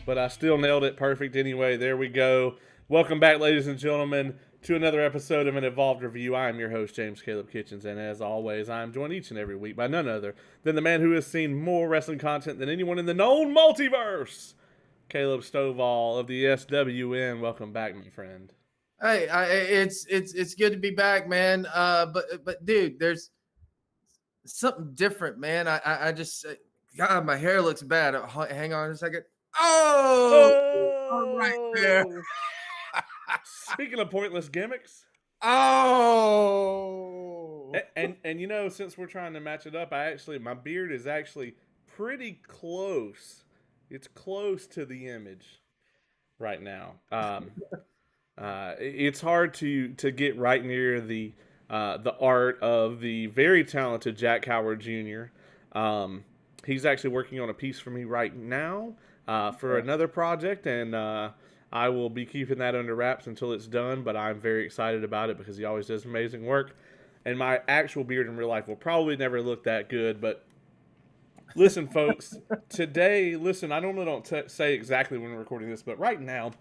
but I still nailed it perfect anyway. There we go. Welcome back, ladies and gentlemen, to another episode of an Evolved Review. I am your host, James Caleb Kitchens, and as always, I am joined each and every week by none other than the man who has seen more wrestling content than anyone in the known multiverse, Caleb Stovall of the SWN. Welcome back, my friend. Hey, it's good to be back, man. But dude, there's something different, man. I just God, my hair looks bad. Hang on a second. Oh, all right there. Oh! Speaking of pointless gimmicks. Oh, And you know, since we're trying to match it up, my beard is actually pretty close. It's close to the image right now. It's hard to get right near the art of the very talented Jack Howard Jr. He's actually working on a piece for me right now for another project, and I will be keeping that under wraps until it's done. But I'm very excited about it because he always does amazing work. And my actual beard in real life will probably never look that good. But listen, folks, today, I normally don't say exactly when we're recording this, but right now,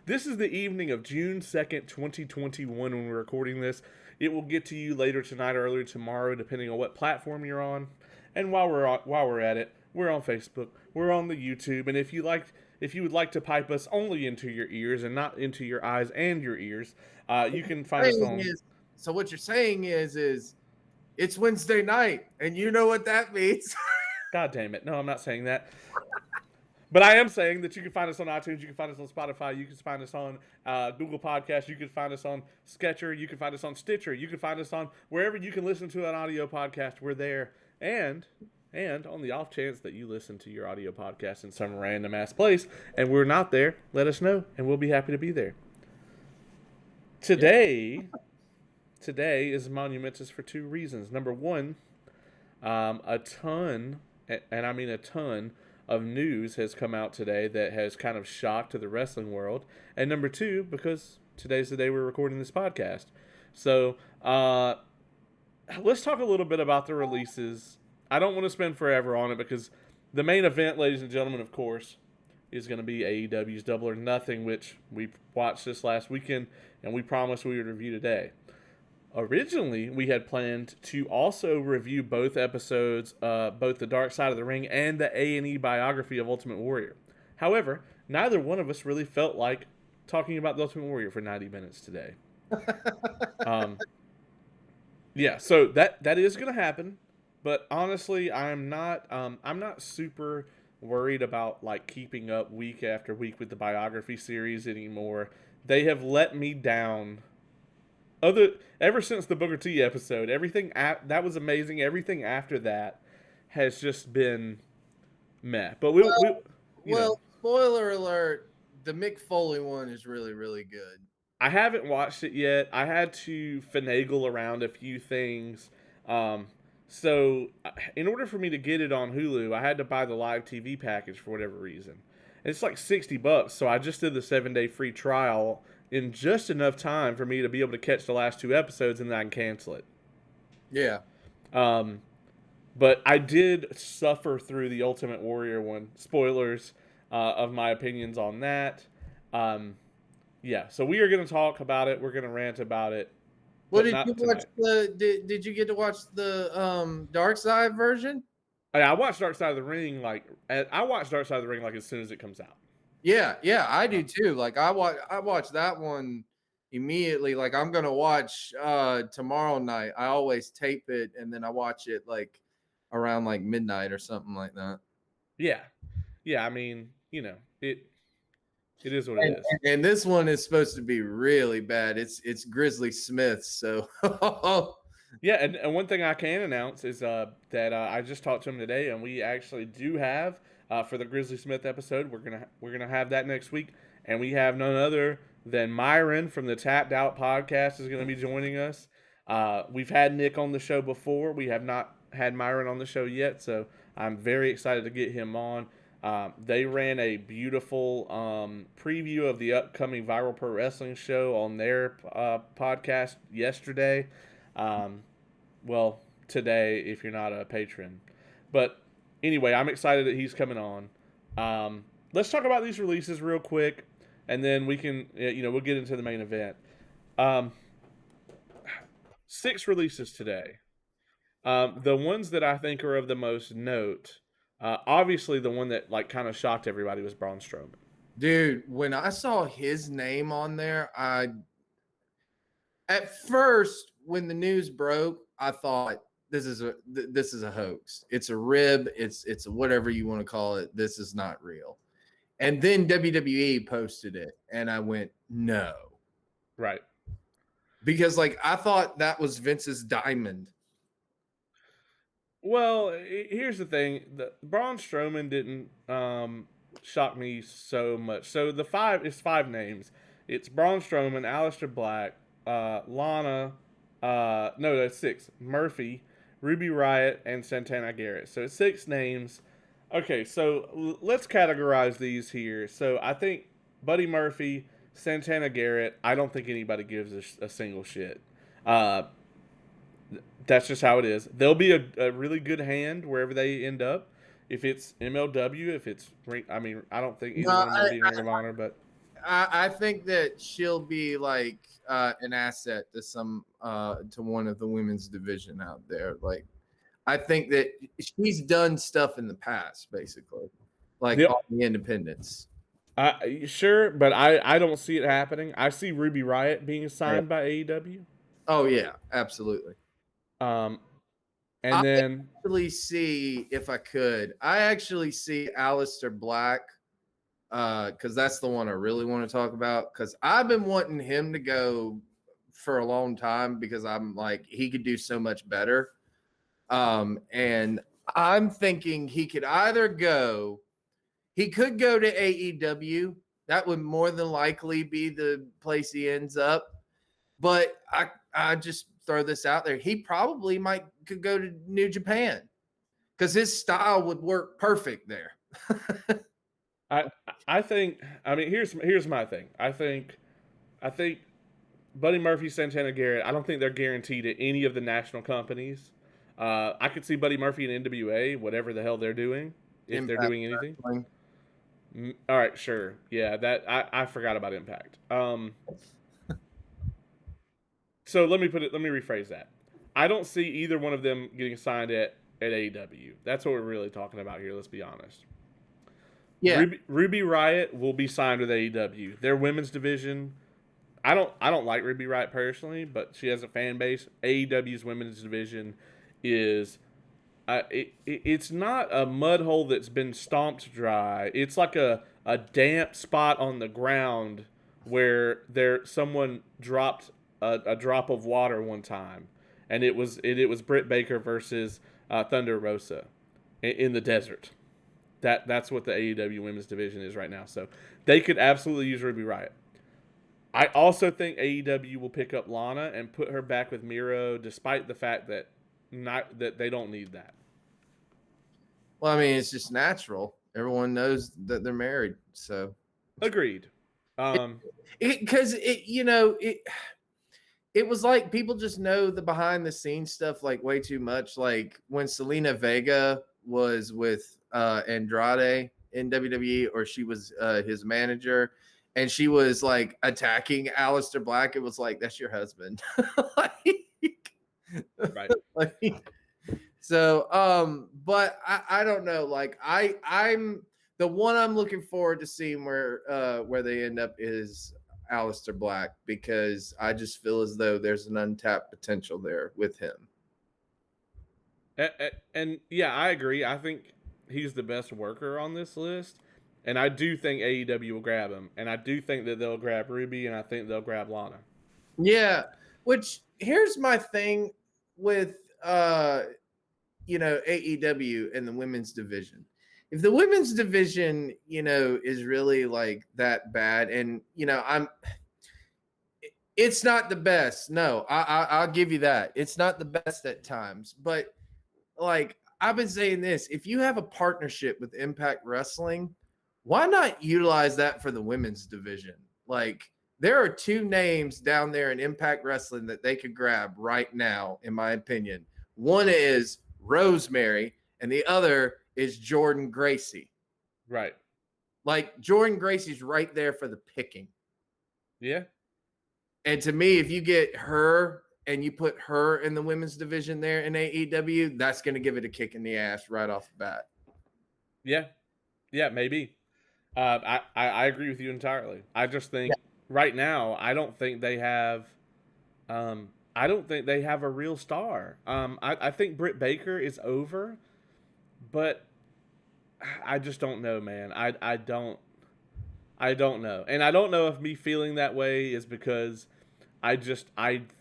this is the evening of June 2nd, 2021 when we're recording this. It will get to you later tonight or earlier tomorrow, depending on what platform you're on. And while we're at it, we're on Facebook, we're on the YouTube, and if you would like to pipe us only into your ears and not into your eyes and your ears, you can find us on. So what you're saying is it's Wednesday night, and you know what that means. God damn it! No, I'm not saying that. But I am saying that you can find us on iTunes, you can find us on Spotify, you can find us on Google Podcasts, you can find us on Sketcher, you can find us on Stitcher, you can find us on wherever you can listen to an audio podcast. We're there, and on the off chance that you listen to your audio podcast in some random ass place and we're not there, let us know, and we'll be happy to be there. Today is monumentous for two reasons. Number one, a ton, and I mean a ton, of news has come out today that has kind of shocked the wrestling world. And number two, because today's the day we're recording this podcast. So let's talk a little bit about the releases. I don't want to spend forever on it because the main event, ladies and gentlemen, of course, is going to be AEW's Double or Nothing, which we watched this last weekend and we promised we would review today. Originally, we had planned to also review both episodes, both the Dark Side of the Ring and the A&E biography of Ultimate Warrior. However, neither one of us really felt like talking about the Ultimate Warrior for 90 minutes today. Yeah, so that is going to happen, but honestly, I'm not super worried about like keeping up week after week with the biography series anymore. They have let me down. Ever since the Booker T episode, everything that was amazing. Everything after that has just been meh. But well, spoiler alert: the Mick Foley one is really, really good. I haven't watched it yet. I had to finagle around a few things. So in order for me to get it on Hulu, I had to buy the live TV package for whatever reason. It's like $60, so I just did the 7-day free trial in just enough time for me to be able to catch the last two episodes and then I can cancel it. Yeah. But I did suffer through the Ultimate Warrior one. Spoilers of my opinions on that. Yeah, so we are going to talk about it. We're going to rant about it. Well, did you watch did you get to watch the Dark Side version? I watched Dark Side of the Ring I watched Dark Side of the Ring like as soon as it comes out. Yeah, I do too. Like I watched that one immediately. Like I'm gonna watch tomorrow night. I always tape it and then I watch it like around like midnight or something like that. Yeah. I mean, you know, it is what it is. And this one is supposed to be really bad. It's Grizzly Smith. So yeah, and one thing I can announce is that I just talked to him today, and we actually do have for the Grizzly Smith episode. We're gonna have that next week, and we have none other than Myron from the Tapped Out podcast is going to be joining us. We've had Nick on the show before. We have not had Myron on the show yet, so I'm very excited to get him on. They ran a beautiful preview of the upcoming Viral Pro Wrestling show on their podcast yesterday. Well, today if you're not a patron. But anyway, I'm excited that he's coming on. let's talk about these releases real quick, and then we can, we'll get into the main event. Um, 6 releases today. The ones that I think are of the most note, obviously the one that like kind of shocked everybody was Braun Strowman. Dude, when I saw his name on there, at first when the news broke, I thought this is a hoax. It's a rib. It's whatever you want to call it. This is not real. And then WWE posted it, and I went, no, Right. because like I thought that was Vince's diamond. Well, here's the thing: the Braun Strowman didn't shock me so much. So the 5 is 5 names. It's Braun Strowman, Aleister Black, Lana. No, that's 6. Murphy, Ruby Riot, and Santana Garrett. So it's 6 names. Okay, so let's categorize these here. So I think Buddy Murphy, Santana Garrett. I don't think anybody gives a single shit. Uh, that's just how it is. They'll be a really good hand wherever they end up. If it's MLW, if it's I mean, I don't think either No, one of them will be in Ring of Honor, but I think that she'll be like an asset to some to one of the women's division out there. Like I think that she's done stuff in the past, basically, like yep. on the independents. Sure, but I don't see it happening. I see Ruby Riot being Yeah. signed by AEW. Oh yeah, absolutely. Um, I and then actually see, if I could, I actually see Aleister Black because that's the one I really want to talk about. Because I've been wanting him to go for a long time because I'm like he could do so much better. And I'm thinking he could either go, he could go to AEW. That would more than likely be the place he ends up. But I just throw this out there. He probably might could go to New Japan because his style would work perfect there. I I think I mean here's my thing. I think Buddy Murphy, Santana Garrett. I don't think they're guaranteed at any of the national companies. I could see Buddy Murphy and NWA, whatever the hell they're doing, if they're Impact doing anything. Wrestling. All right, sure, yeah, that I forgot about Impact. So let me rephrase that. I don't see either one of them getting signed at AEW. That's what we're really talking about here. Let's be honest. Yeah. Ruby Riot will be signed with AEW. Their women's division. I don't like Ruby Riot personally, but she has a fan base. AEW's women's division is it's not a mud hole that's been stomped dry. It's like a damp spot on the ground where someone dropped a drop of water one time, and it was Britt Baker versus Thunder Rosa in the desert. That's what the AEW women's division is right now. So they could absolutely use Ruby Riot. I also think AEW will pick up Lana and put her back with Miro, despite the fact that they don't need that. Well, I mean, it's just natural. Everyone knows that they're married, so Agreed. because it was like people just know the behind the scenes stuff like way too much. Like when Selena Vega was with Andrade in WWE, or she was his manager, and she was like attacking Aleister Black. It was like, that's your husband. Right. Like, so but I don't know. Like I'm the one I'm looking forward to seeing where they end up is Aleister Black, because I just feel as though there's an untapped potential there with him. And yeah, I agree. I think he's the best worker on this list, and I do think AEW will grab him, and I do think that they'll grab Ruby, and I think they'll grab Lana. Yeah, which here's my thing with AEW and the women's division. If the women's division, is really like that bad, and it's not the best. No, I'll give you that. It's not the best at times, but like I've been saying this, if you have a partnership with Impact Wrestling, why not utilize that for the women's division? Like there are 2 names down there in Impact Wrestling that they could grab right now, in my opinion. One is Rosemary, and the other is Jordan Gracie. Right. Like Jordan Gracie's right there for the picking. Yeah. And to me, if you get her and you put her in the women's division there in AEW, that's going to give it a kick in the ass right off the bat. Yeah. Yeah, maybe. I agree with you entirely. I just Yeah. think right now I don't think they have a real star. I think Britt Baker is over, but I just don't know, man. I don't know, and I don't know if me feeling that way is because I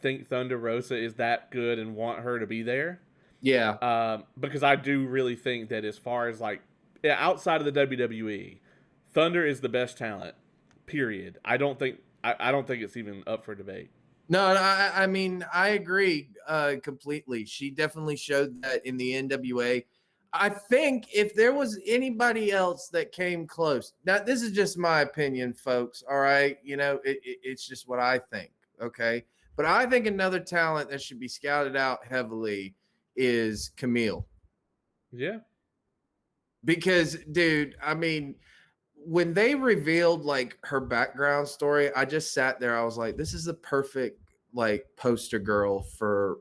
think Thunder Rosa is that good and want her to be there. Yeah. Because I do really think that as far as like outside of the WWE, Thunder is the best talent. Period. I don't think it's even up for debate. No, I mean, I agree completely. She definitely showed that in the NWA. I think if there was anybody else that came close, now this is just my opinion, folks. All right, it's just what I think. Okay, but I think another talent that should be scouted out heavily is Camille Yeah. because, dude, I mean, when they revealed like her background story, I just sat there. I was like, this is the perfect like poster girl for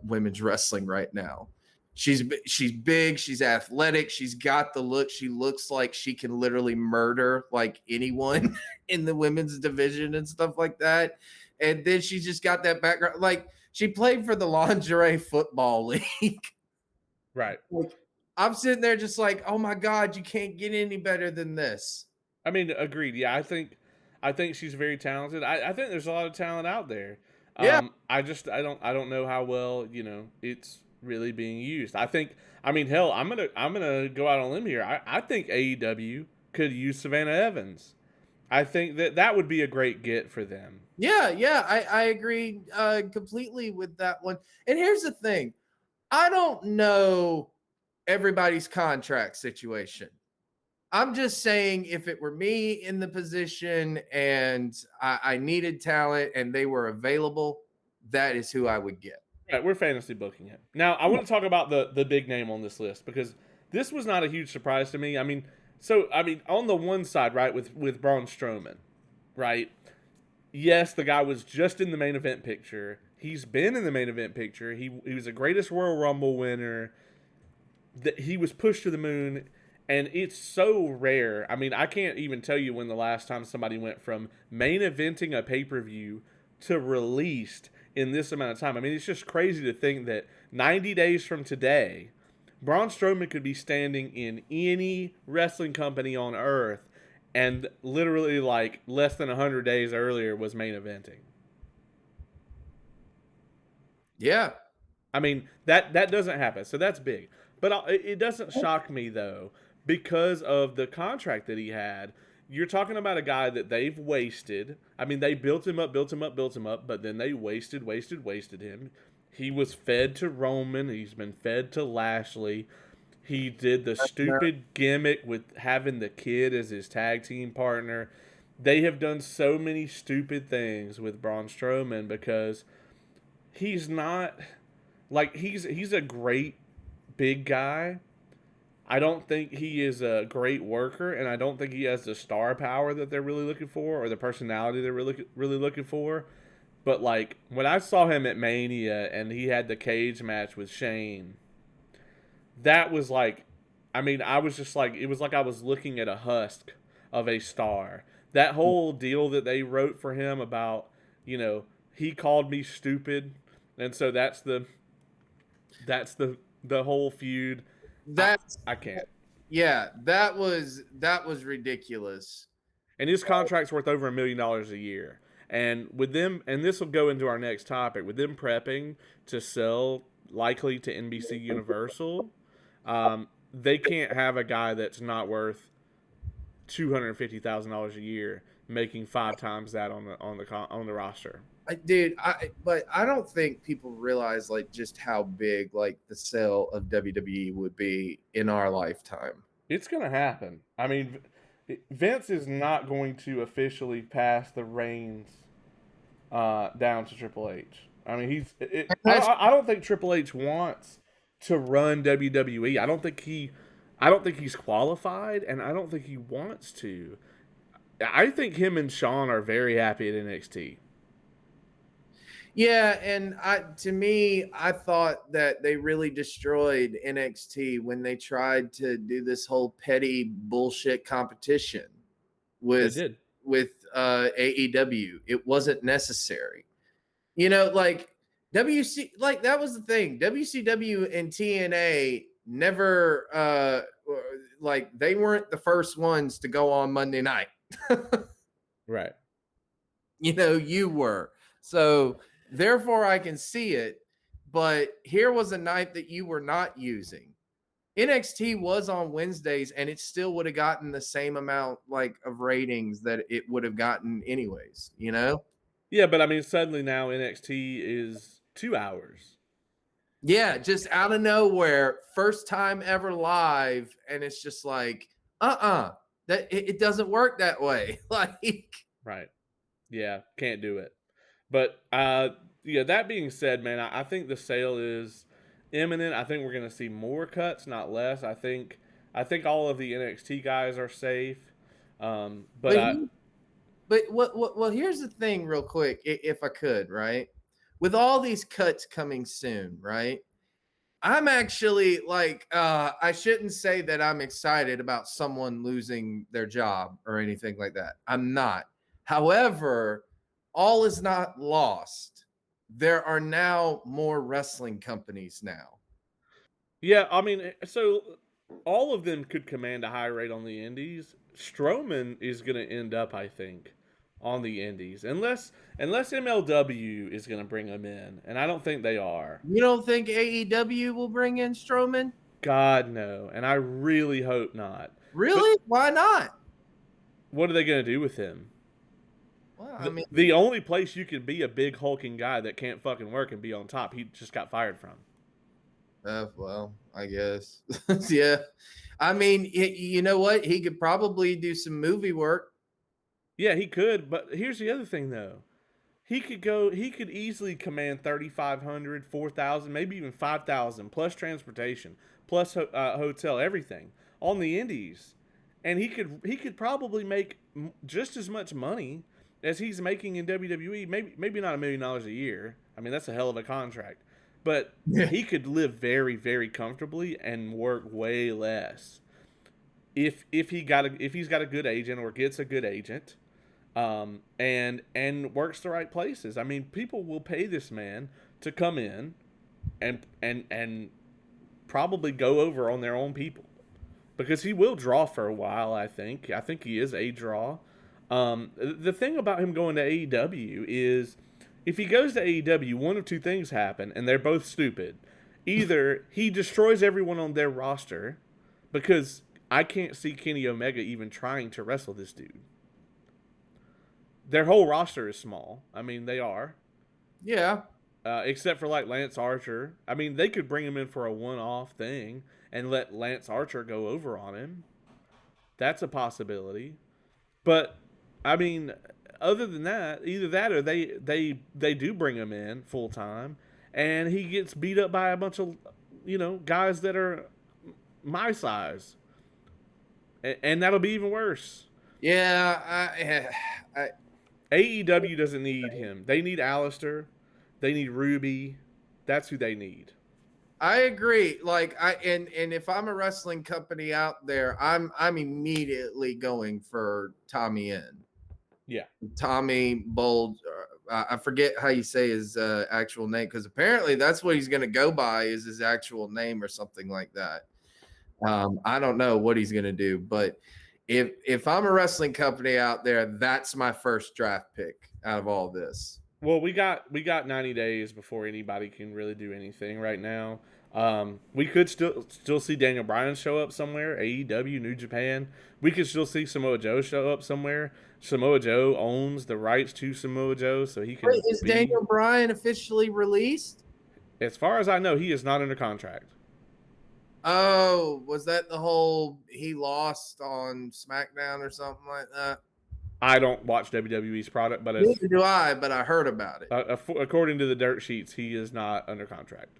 women's wrestling right now. She's big, she's athletic, she's got the look. She looks like she can literally murder like anyone in the women's division and stuff like that. And then she just got that background. Like she played for the lingerie football league. Right. Like, I'm sitting there just like, oh my God, you can't get any better than this. I mean, agreed. Yeah, I think she's very talented. I think there's a lot of talent out there. Yeah. I don't know how well it's really being used. I mean hell I'm gonna go out on a limb here. I think AEW could use Savannah Evans. I think that would be a great get for them. Yeah, I agree completely with that one. And here's the thing, I don't know everybody's contract situation. I'm just saying, if it were me in the position and I needed talent and they were available, that is who I would get. Right, we're fantasy booking it. Now, I want to talk about the big name on this list because this was not a huge surprise to me. I mean, on the one side, right, with Braun Strowman, right? Yes, the guy was just in the main event picture. He's been in the main event picture. He was a greatest Royal Rumble winner. That he was pushed to the moon, and it's so rare. I mean, I can't even tell you when the last time somebody went from main eventing a pay per view to released in this amount of time. I mean, it's just crazy to think that 90 days from today, Braun Strowman could be standing in any wrestling company on earth, and literally like less than 100 days earlier was main eventing. Yeah. I mean, that doesn't happen, so that's big. But it doesn't shock me though because of the contract that he had. You're talking about a guy that they've wasted. I mean, they built him up, built him up, built him up, but then they wasted him. He was fed to Roman. He's been fed to Lashley. He did the stupid gimmick with having the kid as his tag team partner. They have done so many stupid things with Braun Strowman because he's not like he's a great big guy. I don't think he is a great worker, and I don't think he has the star power that they're really looking for or the personality they're really looking for. But like when I saw him at Mania and he had the cage match with Shane, that was like, I mean, I was just like, it was like I was looking at a husk of a star. That whole deal that they wrote for him about, he called me stupid, and so that's the whole feud. I That's I can't. yeah, that was ridiculous. And his contract's worth over $1 million a year. And with them, and this will go into our next topic, with them prepping to sell likely to NBC Universal, they can't have a guy that's not worth $250,000 a year making 5 times that on the roster. But I don't think people realize like just how big like the sale of WWE would be in our lifetime. It's gonna happen. I mean, Vince is not going to officially pass the reins down to Triple H. I mean, And that's I don't think Triple H wants to run WWE. I don't think he's qualified, and I don't think he wants to. I think him and Sean are very happy at NXT. Yeah, and to me, I thought that they really destroyed NXT when they tried to do this whole petty bullshit competition They with did. AEW. It wasn't necessary. You know, like WC, like that was the thing. WCW and TNA never like they weren't the first ones to go on Monday night. Right. You know, you were. So therefore I can see it. But here was a night that you were not using. NXT was on Wednesdays and it still would have gotten the same amount like of ratings that it would have gotten anyways, you know? Yeah, but I mean, suddenly now NXT is 2 hours. Yeah, just out of nowhere, first time ever live, and it's just like, that it doesn't work that way. Like, Right. Yeah, can't do it. But yeah, that being said, man, I think the sale is imminent. I think we're gonna see more cuts, not less. I think all of the NXT guys are safe. But but I but what well, here's the thing, real quick, if I could, right? With all these cuts coming soon, right? I'm actually like, I shouldn't say that I'm excited about someone losing their job or anything like that. I'm not. However, all is not lost. There are now more wrestling companies now. Yeah, I mean, so all of them could command a high rate on the indies. Strowman is gonna end up, I think, on the indies, unless MLW is gonna bring him in, and I don't think they are. You don't think AEW will bring in Strowman? God no, and I really hope not. But Really? Why not? what are they gonna do with him? Well, I mean, The only place you can be a big hulking guy that can't fucking work and be on top, he just got fired from. well, I guess. Yeah. I mean, you know what? He could probably do some movie work. Yeah, he could, but here's the other thing though. He could easily command 3,500, 4,000, maybe even 5,000 plus transportation, plus hotel, everything on the indies. And he could probably make just as much money as he's making in WWE, maybe not $1 million a year. I mean, that's a hell of a contract. But Yeah. he could live very, very comfortably and work way less if he's got a good agent or gets a good agent, and works the right places. I mean, people will pay this man to come in and probably go over on their own people because he will draw for a while. I think he is a draw. The thing about him going to AEW is if he goes to AEW, one of two things happen, and they're both stupid. Either he destroys everyone on their roster because I can't see Kenny Omega even trying to wrestle this dude. Their whole roster is small. I mean, they are. Yeah. Except for like Lance Archer. I mean, they could bring him in for a one-off thing and let Lance Archer go over on him. That's a possibility. But I mean, other than that, either that or they do bring him in full time, and he gets beat up by a bunch of guys that are my size, and that'll be even worse. Yeah. AEW doesn't need him. They need Alistair. They need Ruby. That's who they need. I agree. Like and if I'm a wrestling company out there, I'm immediately going for Tommy N. Yeah. Tommy Bold. I forget how you say his actual name because apparently that's what he's going to go by is his actual name or something like that. I don't know what he's going to do, but if I'm a wrestling company out there, that's my first draft pick out of all this. Well, we got 90 days before anybody can really do anything right now. We could still see Daniel Bryan show up somewhere, AEW, New Japan. We could still see Samoa Joe show up somewhere. Samoa Joe owns the rights to Samoa Joe, so he Wait, can is be. Daniel Bryan officially released? As far as I know, he is not under contract. Oh, was that the whole he lost on SmackDown or something like that? I don't watch WWE's product, but as Neither do I, but I heard about it. according to the dirt sheets, he is not under contract.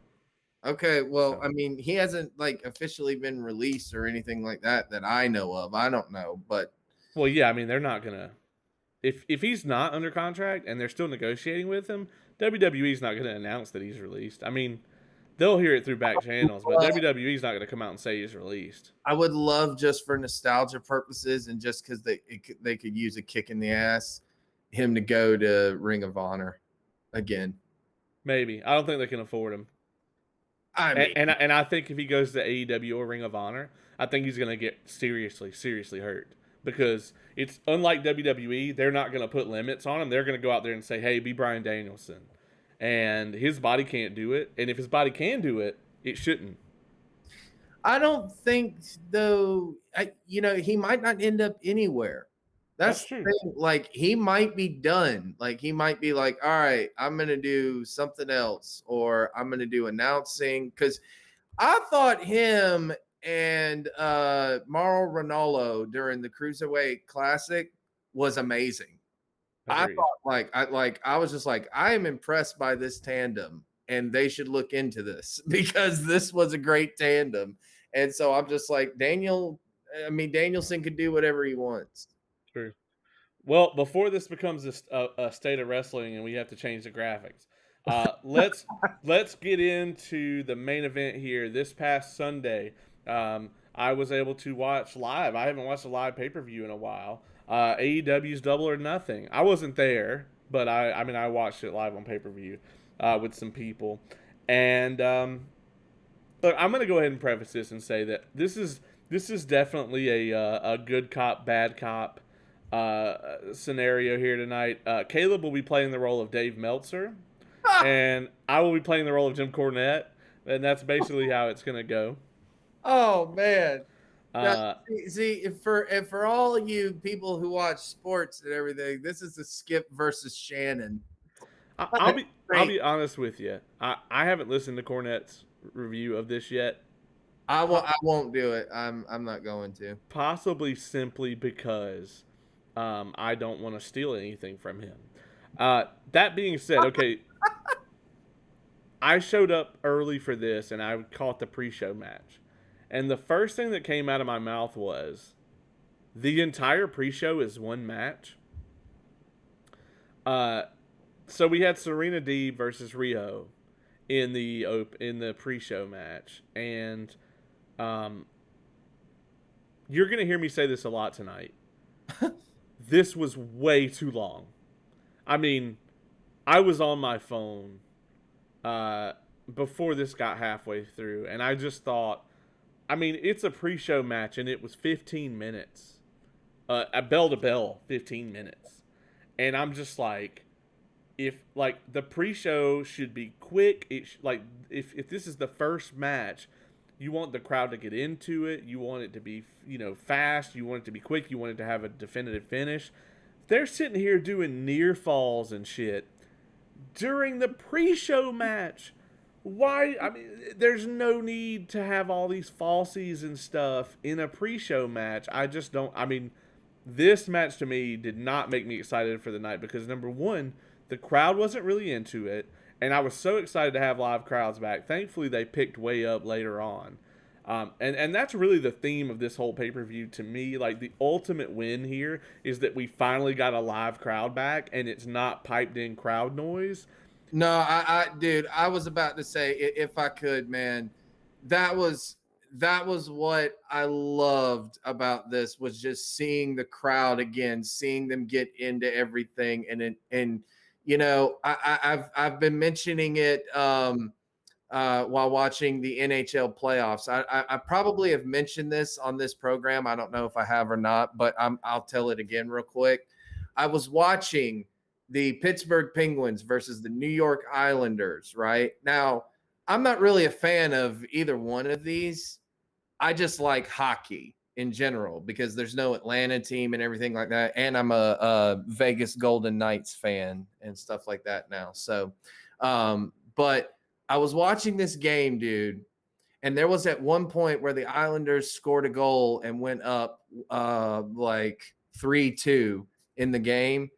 Okay, well, So, I mean, he hasn't like officially been released or anything like that that I know of. I don't know, but well, yeah, I mean, they're not gonna if he's not under contract and they're still negotiating with him, WWE's not gonna announce that he's released. I mean, they'll hear it through back channels, but uh, WWE's not gonna come out and say he's released. I would love just for nostalgia purposes and just because they could use a kick in the ass, him to go to Ring of Honor again. Maybe I don't think they can afford him. I And mean, and I think if he goes to AEW or Ring of Honor, I think he's gonna get seriously hurt because it's unlike WWE. They're not gonna put limits on him. They're gonna go out there and say, "Hey, be Brian Danielson," and his body can't do it. And if his body can do it, it shouldn't. I don't think though. He might not end up anywhere. That's That's true. the thing. Like he might be done. Like he might be like, all right, I'm gonna do something else, or I'm gonna do announcing. Because I thought him and Mauro Ranallo during the Cruiserweight Classic was amazing. I Agreed. thought I was just like, I am impressed by this tandem and they should look into this because this was a great tandem. And so I'm just like, Danielson could do whatever he wants. True. Well, before this becomes a state of wrestling and we have to change the graphics, let's get into the main event here. This past Sunday, I was able to watch live. I haven't watched a live pay per view in a while. AEW's Double or Nothing. I wasn't there, but I mean I watched it live on pay per view with some people, and look, I'm gonna go ahead and preface this and say that this is definitely a good cop bad cop scenario here tonight. Caleb will be playing the role of Dave Meltzer, and I will be playing the role of Jim Cornette, and that's basically how it's gonna go. Oh man. Now, Uh, see, if for all you people who watch sports and everything, this is the Skip versus Shannon. I'll Great. be honest with you. I haven't listened to Cornette's review of this yet. I won't do it. I'm not going to. Possibly simply because I don't want to steal anything from him. That being said, okay, I showed up early for this and I caught the pre-show match, and the first thing that came out of my mouth was the entire pre-show is one match. Uh, so we had Serena D versus Rio in the pre-show match, and um, you're gonna hear me say this a lot tonight. This was way too long. I mean, I was on my phone uh, before this got halfway through, and I just thought, I mean, it's a pre-show match, and it was 15 minutes, a bell to bell, 15 minutes, and I'm just like, if like the pre-show should be quick, like if this is the first match, you want the crowd to get into it, you want it to be fast, you want it to be quick, you want it to have a definitive finish. They're sitting here doing near falls and shit during the pre-show match. Why? I mean, there's no need to have all these falsies and stuff in a pre-show match. I just don't. I mean, this match to me did not make me excited for the night because number one, the crowd wasn't really into it, and I was so excited to have live crowds back. Thankfully, they picked way up later on. And that's really the theme of this whole pay per view to me. Like the ultimate win here is that we finally got a live crowd back, and it's not piped in crowd noise. No, dude, I was about to say if I could, man, that was that was what I loved about this was just seeing the crowd again, seeing them get into everything, and I've been mentioning it while watching the NHL playoffs. I probably have mentioned this on this program. I don't know if I have or not, but I'll tell it again real quick. I was watching the Pittsburgh Penguins versus the New York Islanders. Right now, I'm not really a fan of either one of these. I just like hockey in general because there's no Atlanta team and everything like that. And I'm a Vegas Golden Knights fan and stuff like that now. So, but I was watching this game, dude, and there was at one point where the Islanders scored a goal and went up like 3-2 in the game.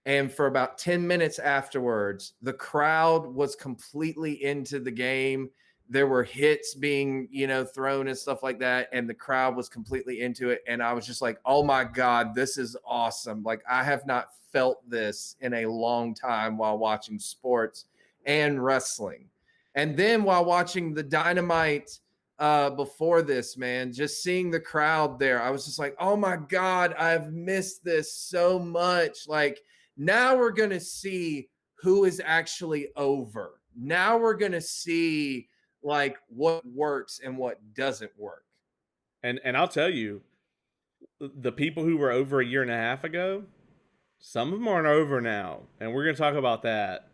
And for about 10 minutes afterwards, the crowd was completely into the game. there were hits being, thrown and stuff like that, and the crowd was completely into it. And I was just like, oh my God, this is awesome. Like, I have not felt this in a long time while watching sports and wrestling. And then while watching the Dynamite before this, man, just seeing the crowd there, I was just like, oh my God, I've missed this so much. Like, now we're going to see who is actually over. Now we're going to see like what works and what doesn't work. And I'll tell you, the people who were over a year and a half ago, some of them aren't over now, and we're gonna talk about that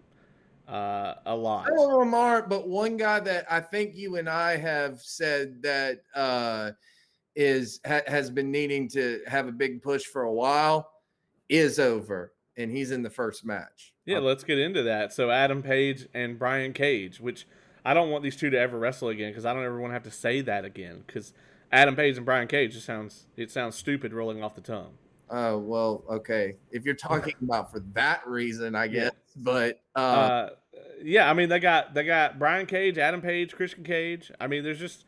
a Some lot. of them aren't, but one guy that I think you and I have said that has been needing to have a big push for a while is over, and he's in the first match. Yeah, let's get into that. So Adam Page and Brian Cage, which I don't want these two to ever wrestle again because I don't ever want to have to say that again because Adam Page and Brian Cage just sounds stupid rolling off the tongue. Oh, well, okay. If you're talking about for that reason, I Yeah. guess. But Uh, yeah, I mean they got Brian Cage, Adam Page, Christian Cage. I mean, there's just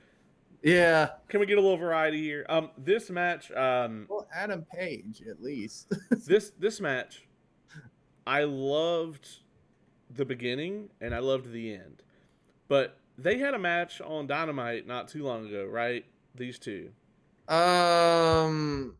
yeah. can we get a little variety here? This match, Well, Adam Page at least. this match, I loved the beginning and I loved the end, but they had a match on Dynamite not too long ago, right? These two. um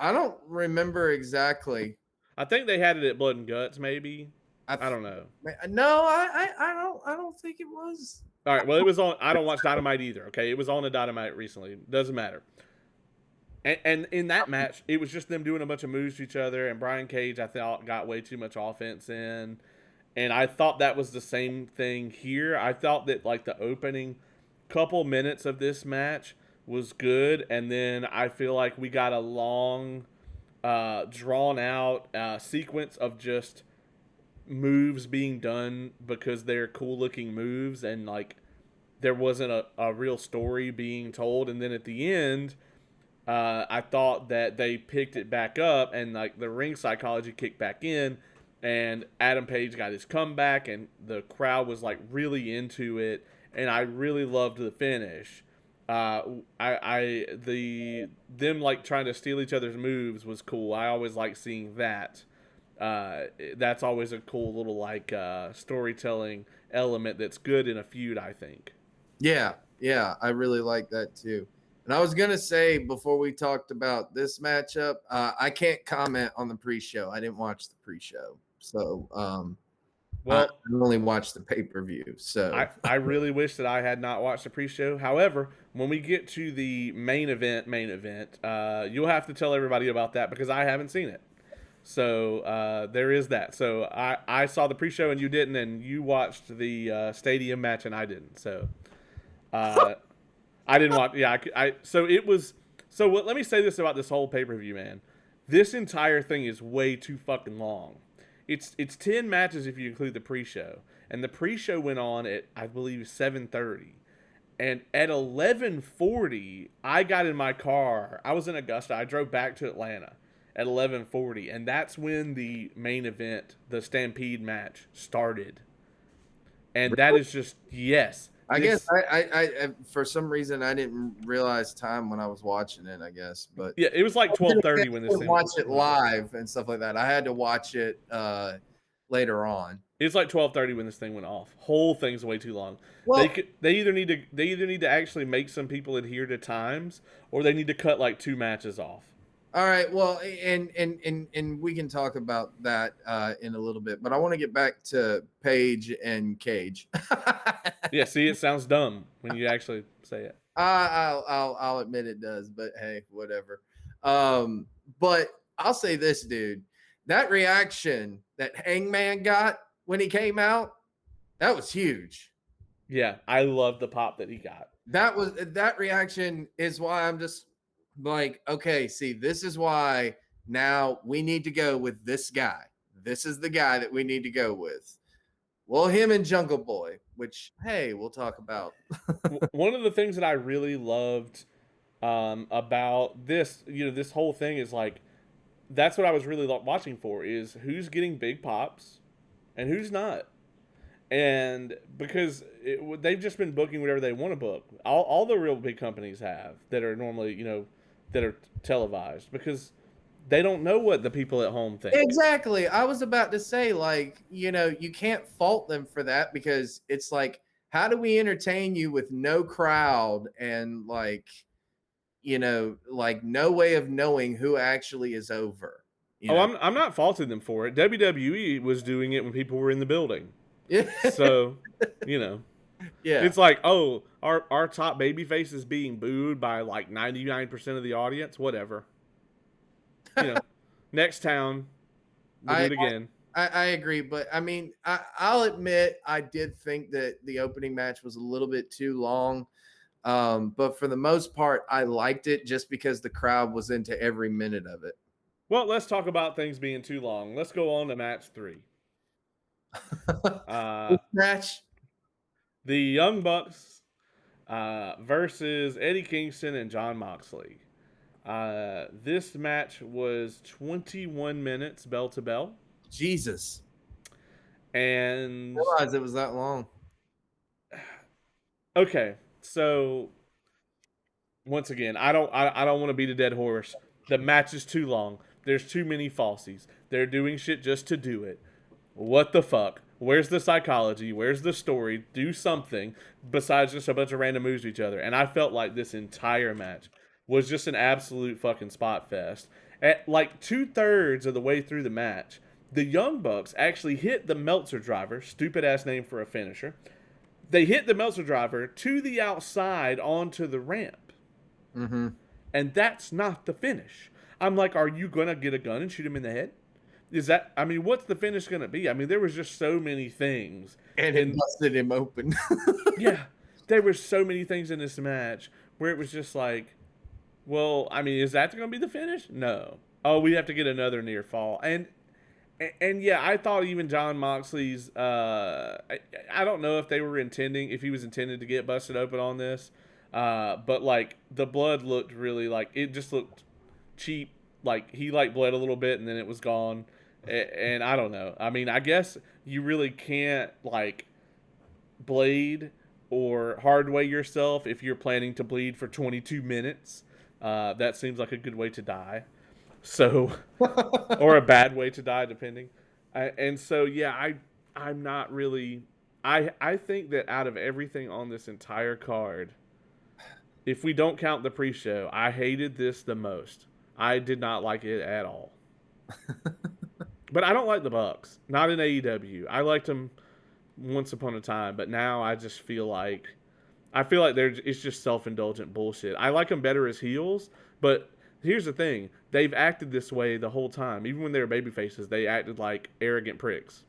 I don't remember exactly. I think they had it at Blood and Guts, maybe. I I don't know. no, I don't think it was. All right, well, it was on. I don't watch Dynamite either. Okay, it was on a Dynamite recently. Doesn't matter. And in that match, it was just them doing a bunch of moves to each other, and Brian Cage, I thought, got way too much offense in. And I thought that was the same thing here. I thought that, like, the opening couple minutes of this match was good, and then I feel like we got a long, drawn out sequence of just moves being done because they're cool looking moves, and, like, there wasn't a real story being told. And then at the end, I thought that they picked it back up and like the ring psychology kicked back in, and Adam Page got his comeback, and the crowd was like really into it, and I really loved the finish. The them like trying to steal each other's moves was cool. I always like seeing that. That's always a cool little like storytelling element that's good in a feud, I think. Yeah, yeah, I really like that too. And I was gonna say before we talked about this matchup, I can't comment on the pre-show. I didn't watch the pre-show, so I Well, only watched the pay-per-view. So I really wish that I had not watched the pre-show. However, when we get to the main event, you'll have to tell everybody about that because I haven't seen it. So there is that. So I saw the pre-show and you didn't, and you watched the stadium match and I didn't. So uh, I didn't watch. Yeah, so it was. So let me say this about this whole pay-per-view, man. This entire thing is way too fucking long. It's 10 matches if you include the pre-show, and the pre-show went on at I believe 7:30, and at 11:40 I got in my car. I was in Augusta. I drove back to Atlanta at 11:40, and that's when the main event, the Stampede match, started. And that is just yes. I guess I for some reason I didn't realize time when I was watching it. I guess, but Yeah, it was like 12:30 when this thing. Watch it live and stuff like that. I had to watch it later on. It's like 12:30 when this thing went off. Whole thing's way too long. Well, They either need to actually make some people adhere to times, or they need to cut like 2 matches off. all right. Well, and we can talk about that in a little bit, but I want to get back to Page and Cage. Yeah, see, it sounds dumb when you actually say it. I'll admit it does, but hey, whatever. But I'll say this, dude. That reaction that Hangman got when he came out, that was huge. Yeah, I love the pop that he got. That reaction is why I'm just like, okay, see, this is why now we need to go with this guy. This is the guy that we need to go with. Well, him and Jungle Boy, which hey, we'll talk about. One of the things that I really loved about this, this whole thing is like that's what I was really watching for is who's getting big pops and who's not. And because they've just been booking whatever they want to book, all the real big companies have that are normally, that are televised, because they don't know what the people at home think. Exactly. I was about to say, like, you can't fault them for that because it's like, how do we entertain you with no crowd and like no way of knowing who actually is over, you Oh, know? I'm not faulting them for it. WWE was doing it when people were in the building, Yeah. so you know. Yeah. It's like, oh, our top babyface is being booed by like 99% of the audience. Whatever, you know. Next town, we'll do I, it again. I agree, but I mean, I'll admit I did think that the opening match was a little bit too long. But for the most part, I liked it just because the crowd was into every minute of it. Well, let's talk about things being too long. Let's go on to match 3. Uh, This match, the Young Bucks versus Eddie Kingston and John Moxley. This match was 21 minutes bell to bell, Jesus, I and realized it was that long. okay, so once again, I don't want to beat a dead horse. The match is too long. There's too many falsies. They're doing shit just to do it. What the fuck? Where's the psychology? Where's the story? Do something besides just a bunch of random moves to each other. And I felt like this entire match was just an absolute fucking spot fest. At like 2/3 of the way through the match, the Young Bucks actually hit the Meltzer driver, stupid ass name for a finisher. They hit the Meltzer driver to the outside onto the ramp. Mm-hmm. And that's not the finish. I'm like, are you going to get a gun and shoot him in the head? Is that, I mean, what's the finish going to be? I mean, there was just so many things. And it And busted him open. yeah, there were so many things in this match where it was just like, well, I mean, is that going to be the finish? No. Oh, we have to get another near fall. And yeah, I thought even John Moxley's, I don't know if they were intending, if he was intended to get busted open on this. But like the blood looked really like, it just looked cheap. Like he like bled a little bit and then it was gone. And I don't know. I mean, I guess you really can't like blade or hardway yourself if you're planning to bleed for 22 minutes. That seems like a good way to die. So, or a bad way to die, depending. And so, yeah, I'm not really. I think that out of everything on this entire card, if we don't count the pre-show, I hated this the most. I did not like it at all. But I don't like the Bucks. Not in AEW. I liked them once upon a time, but now I just feel like it's just self-indulgent bullshit. I like them better as heels, but here's the thing: they've acted this way the whole time. Even when they were baby faces, they acted like arrogant pricks.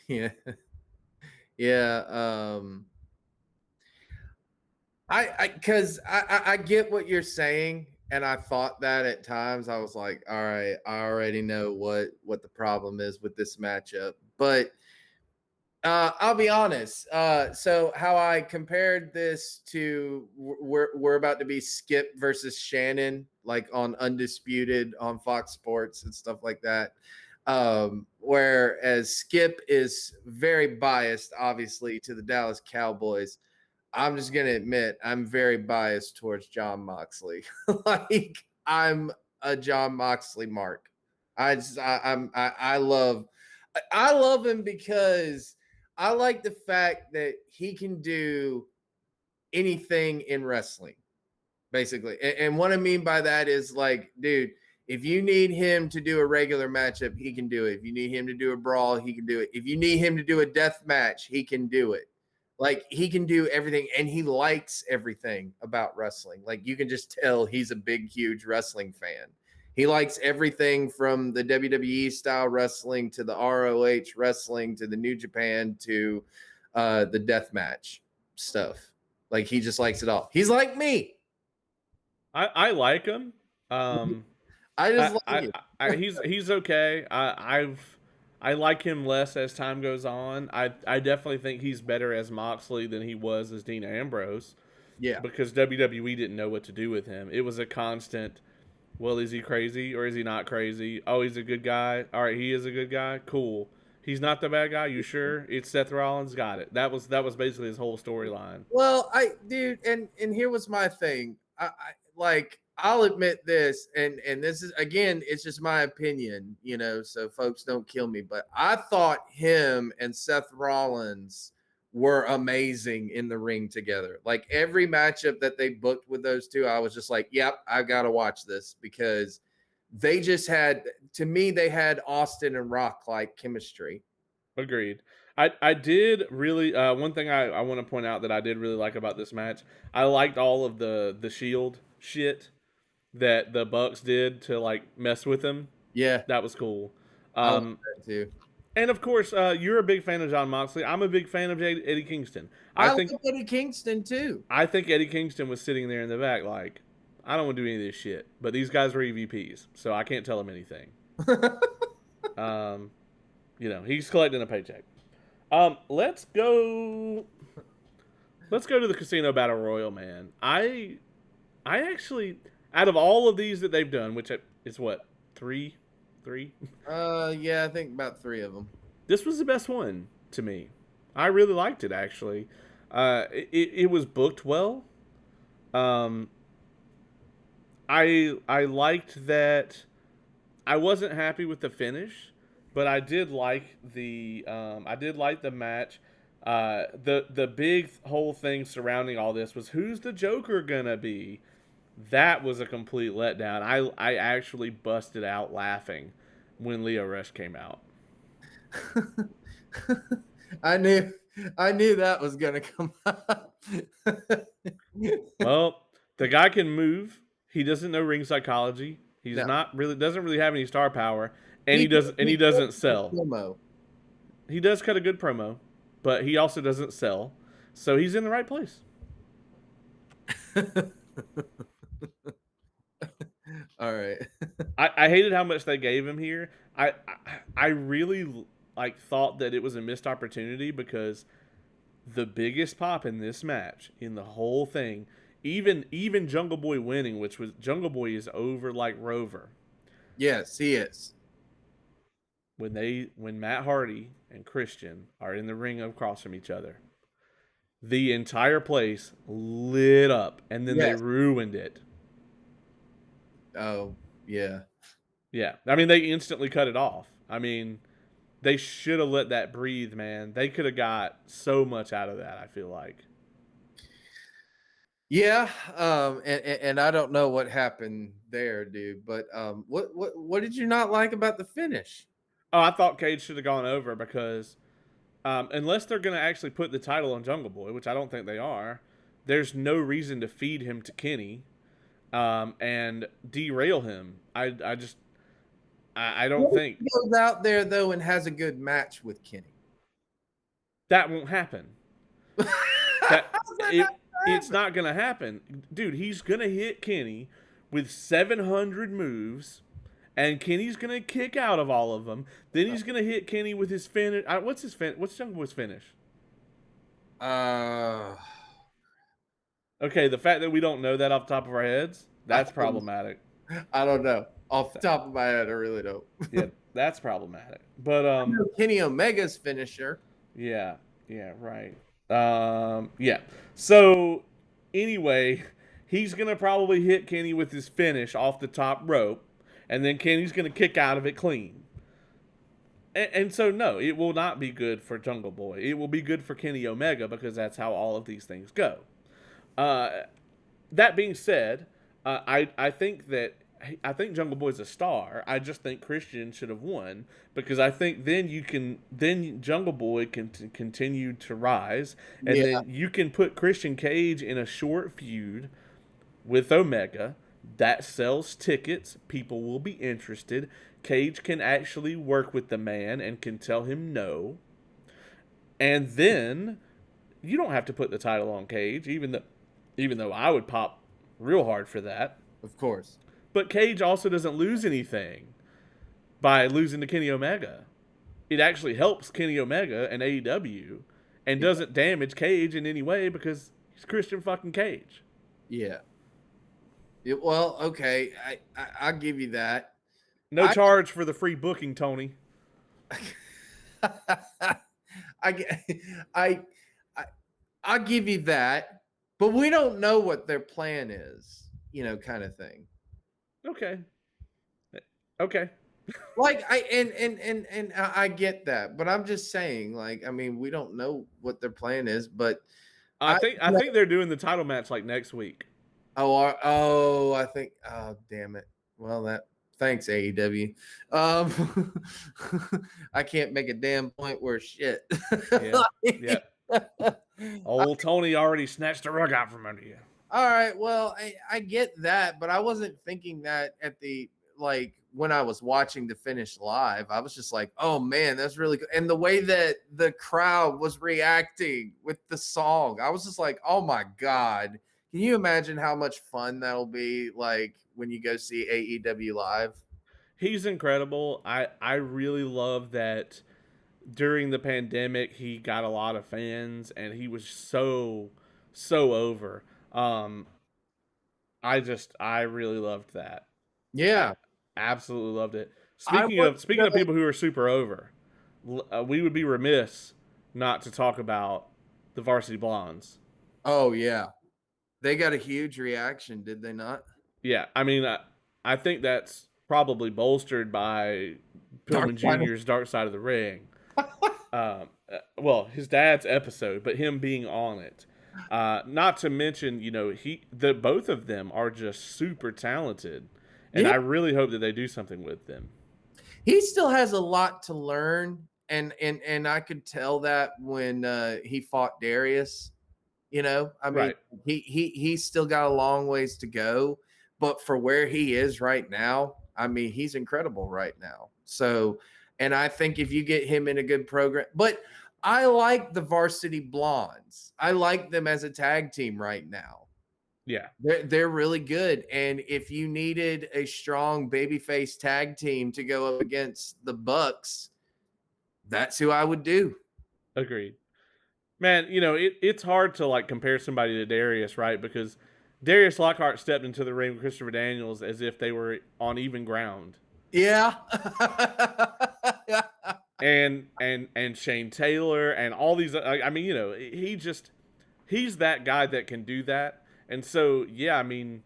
Yeah. Yeah. Because I get what you're saying, and I thought that at times. I was like, all right, I already know what the problem is with this matchup, but I'll be honest. So how I compared this to we're about to be Skip versus Shannon, like on Undisputed on Fox Sports and stuff like that. Whereas Skip is very biased, obviously, to the Dallas Cowboys. I'm just gonna admit I'm very biased towards John Moxley. Like I'm a John Moxley mark. I love him because I like the fact that he can do anything in wrestling, basically. And what I mean by that is like, dude, if you need him to do a regular matchup, he can do it. If you need him to do a brawl, he can do it. If you need him to do a death match, he can do it. Like he can do everything and he likes everything about wrestling. Like you can just tell he's a big, huge wrestling fan. He likes everything from the WWE style wrestling to the ROH wrestling to the New Japan to the death match stuff. Like he just likes it all. He's like me. I like him. Um, I just like I, it. he's okay. I like him less as time goes on. I definitely think he's better as Moxley than he was as Dean Ambrose, Yeah. because WWE didn't know what to do with him. It was a constant. Well, is he crazy or is he not crazy? Oh, he's a good guy. All right, he is a good guy. Cool. He's not the bad guy. You sure? It's Seth Rollins. Got it. That was basically his whole storyline. Well, dude, and here was my thing. Like, I'll admit this, and this is, again, it's just my opinion, so folks don't kill me. But I thought him and Seth Rollins were amazing in the ring together. Like, every matchup that they booked with those two, I was just like, yep, I gotta watch this, because they just had, to me, they had Austin and Rock like chemistry. Agreed. I did really one thing I want to point out that I did really like about this match. I liked all of the Shield shit that the Bucks did to like mess with him. Yeah, That was cool. I like Um, that too. and of course, you're a big fan of John Moxley. I'm a big fan of Eddie Kingston. I I like think Eddie Kingston too. I think Eddie Kingston was sitting there in the back like, I don't want to do any of this shit. But these guys are EVPs, so I can't tell them anything. Um, he's collecting a paycheck. Let's go. Let's go to the Casino Battle Royal, man. I actually, out of all of these that they've done, which is what, three. Yeah, I think about three of them. This was the best one to me. I really liked it actually. It was booked well. Um, I liked that. I wasn't happy with the finish, but I did like the match. The big whole thing surrounding all this was who's the Joker gonna be. That was a complete letdown. I actually busted out laughing when Leo Rush came out. I knew I knew that was gonna come up. Well, the guy can move. He doesn't know ring psychology. He's No. not really doesn't really have any star power, and He he doesn't sell. promo. He does cut a good promo, but he also doesn't sell. So he's in the right place. All right. I hated how much they gave him here. I really like thought that it was a missed opportunity because the biggest pop in this match in the whole thing, even Jungle Boy winning, which was Jungle Boy is over like Rover. Yes, he is. When Matt Hardy and Christian are in the ring across from each other, the entire place lit up, and then they Yes. ruined it. Oh, yeah. Yeah, I mean they instantly cut it off. I mean they should have let that breathe, man. They could have got so much out of that. I feel like. Yeah, and I don't know what happened there, dude. But what did you not like about the finish? Oh, I thought Cage should have gone over because unless they're going to actually put the title on Jungle Boy, which I don't think they are, there's no reason to feed him to Kenny and derail him. I don't What if think he goes out there though and has a good match with Kenny? that won't happen. That How's that it not it's happen? not going to happen, dude. He's going to hit Kenny with 700 moves. And Kenny's gonna kick out of all of them. Then he's gonna hit Kenny with his finish. What's his finish? What's Jungle Boy's finish? Uh, Okay, the fact that we don't know that off the top of our heads, that's problematic. I don't know. Off the top of my head, I really don't. Yeah, that's problematic. But I know Kenny Omega's finisher. yeah, right. Yeah. So anyway, he's gonna probably hit Kenny with his finish off the top rope, and then Kenny's gonna kick out of it clean. And so no, it will not be good for Jungle Boy. It will be good for Kenny Omega because that's how all of these things go. That being said, I think Jungle Boy's a star. I just think Christian should have won because I think then Jungle Boy can continue to rise, and Yeah. then you can put Christian Cage in a short feud with Omega that sells tickets. People will be interested. Cage can actually work with the man and can tell him no, and then you don't have to put the title on Cage, even though I would pop real hard for that. Of course. But Cage also doesn't lose anything by losing to Kenny Omega. It actually helps Kenny Omega and AEW and doesn't damage Cage in any way because he's Christian fucking Cage. Yeah. Well, okay. I'll give you that. No charge for the free booking, Tony. I get, I, I, I'll give you that, but we don't know what their plan is, kind of thing. Okay. Okay. Like I get that, but I'm just saying, like, I mean, we don't know what their plan is, but I I think they're doing the title match like next week. I think, oh, damn it. Well, thanks, AEW. Um, I can't make a damn point worth shit. Yeah. Yeah. Old Tony already snatched the rug out from under you. All right, well, I get that, but I wasn't thinking that at the like when I was watching the finish live. I was just like, oh man, that's really good. And the way that the crowd was reacting with the song, I was just like, oh my God. Can you imagine how much fun that'll be like when you go see AEW live? He's incredible. I really love that during the pandemic he got a lot of fans and he was so over. Um I really loved that. I Yeah. absolutely loved it. I want to Speaking of know. people who are super over, we would be remiss not to talk about the Varsity Blondes. Oh yeah. They got a huge reaction, did they not? Yeah, I mean, I think that's probably bolstered by Dark Pillman Side. Jr.'s Dark Side of the Ring. Well, his dad's episode, but him being on it. Not to mention, the both of them are just super talented, and Yeah. I really hope that they do something with them. He still has a lot to learn, and I could tell that when he fought Darius. I mean, Right. he's still got a long ways to go, but for where he is right now, I mean, he's incredible right now. So, and I think if you get him in a good program, but I like the Varsity Blondes. I like them as a tag team right now. Yeah. They're really good, and if you needed a strong babyface tag team to go up against the Bucks, that's who I would do. Agreed. Man, it's hard to like compare somebody to Darius, right? Because Darius Lockhart stepped into the ring with Christopher Daniels as if they were on even ground. Yeah. And Shane Taylor and all these I mean, he's that guy that can do that. And so, yeah, I mean,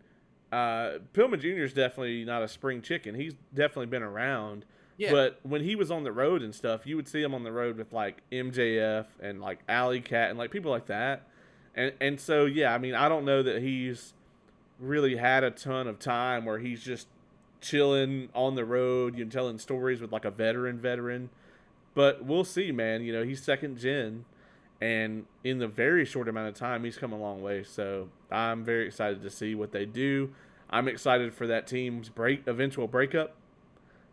Pillman Jr. is definitely not a spring chicken. He's definitely been around. Yeah. But when he was on the road and stuff, you would see him on the road with like MJF and like Alley Cat and like people like that. And so, yeah, I mean, I don't know that he's really had a ton of time where he's just chilling on the road, telling stories with like a veteran. But we'll see, man. He's second gen, and in the very short amount of time, he's come a long way. So I'm very excited to see what they do. I'm excited for that team's eventual breakup.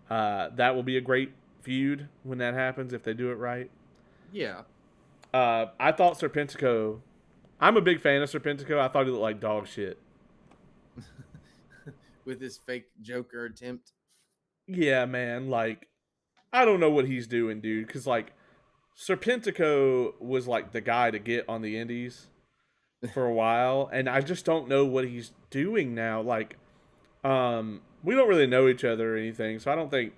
That will be a great feud when that happens if they do it right. Yeah. I thought Serpentico. I'm a big fan of Serpentico. I thought he looked like dog shit. With his fake Joker attempt. Yeah, man. Like, I don't know what he's doing, dude. Because like, Serpentico was like the guy to get on the indies for a while, and I just don't know what he's doing now. Like, we don't really know each other or anything, so I don't think.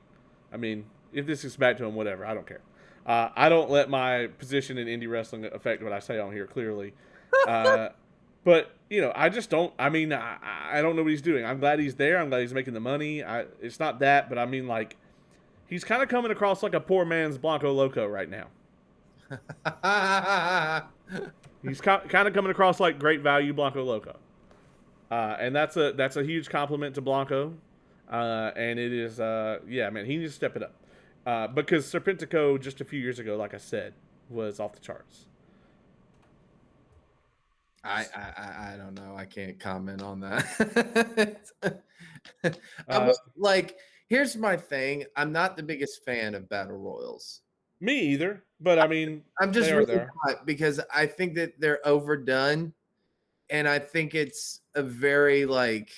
I mean, if this is back to him, whatever. I don't care. I don't let my position in indie wrestling affect what I say on here. Clearly, but I just don't. I mean, I don't know what he's doing. I'm glad he's there. I'm glad he's making the money. It's not that, but I mean, like, he's kind of coming across like a poor man's Blanco Loco right now. He's kind of coming across like great value Blanco Loco, and that's a huge compliment to Blanco. And it is, yeah, man, he needs to step it up because Serpentico just a few years ago, like I said, was off the charts. I don't know. I can't comment on that. I Uh, was like, here's my thing. I'm not the biggest fan of battle royals. Me either, but I mean, I'm they just are really there. not because I think that they're overdone, and I think it's a very like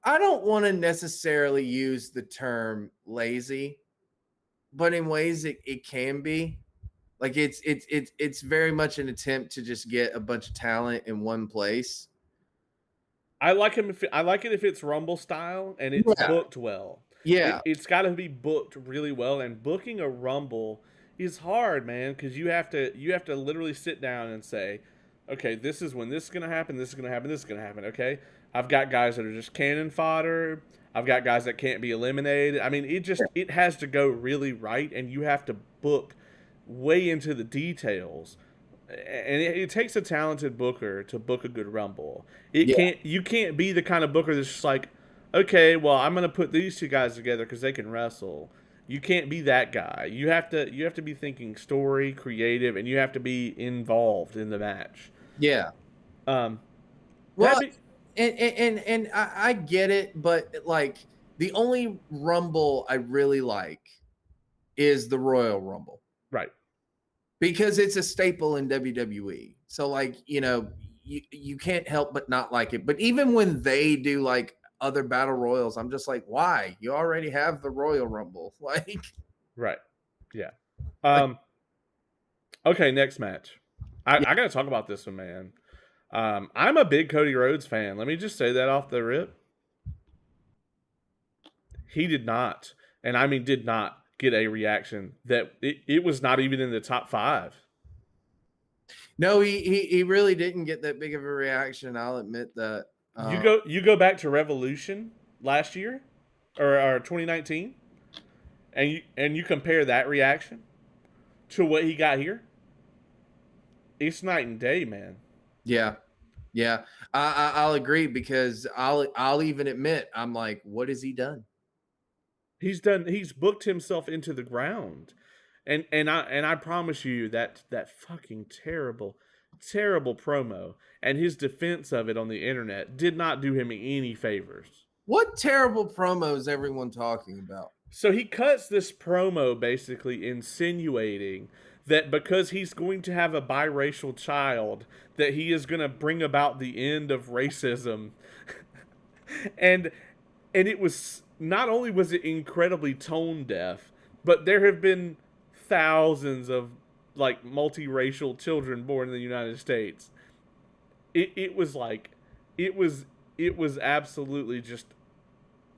I don't want to necessarily use the term lazy, but in ways it can be. Like it's very much an attempt to just get a bunch of talent in one place. I like it if it's Rumble style and it's Yeah. booked well. Yeah. It's got to be booked really well, and booking a Rumble is hard, man, because you have to literally sit down and say, okay, this is when this is gonna happen, this is gonna happen, this is gonna happen. Okay, I've got guys that are just cannon fodder. I've got guys that can't be eliminated. I mean, it has to go really right, and you have to book way into the details. And it takes a talented booker to book a good rumble. It Yeah. can't you can't be the kind of booker that's just like, okay, well, I'm gonna put these two guys together because they can wrestle. You can't be that guy. You have to be thinking story, creative, and you have to be involved in the match. Yeah. Um, that Well, be and I get it, but like the only Rumble I really like is the Royal Rumble right. because it's a staple in WWE. So like, you can't help but not like it. But even when they do like other battle royals, I'm just like, why? You already have the Royal Rumble. Right. Yeah. Like Um, okay, next match. yeah. I gotta talk about this one, man. I'm a big Cody Rhodes fan. Let me just say that off the rip. He did not, and I mean did not get a reaction that it was not even in the top five. No, he really didn't get that big of a reaction. I'll admit that. You go back to Revolution last year or 2019, and you compare that reaction to what he got here. It's night and day, man. Yeah. Yeah, I'll agree because I'll even admit I'm like, what has he done? He's booked himself into the ground. And I promise you that fucking terrible promo and his defense of it on the internet did not do him any favors. What terrible promo is everyone talking about? So he cuts this promo basically insinuating that because he's going to have a biracial child that he is going to bring about the end of racism. and and it was not only was it incredibly tone deaf, but there have been thousands of like multiracial children born in the United States. It was like it was it was absolutely just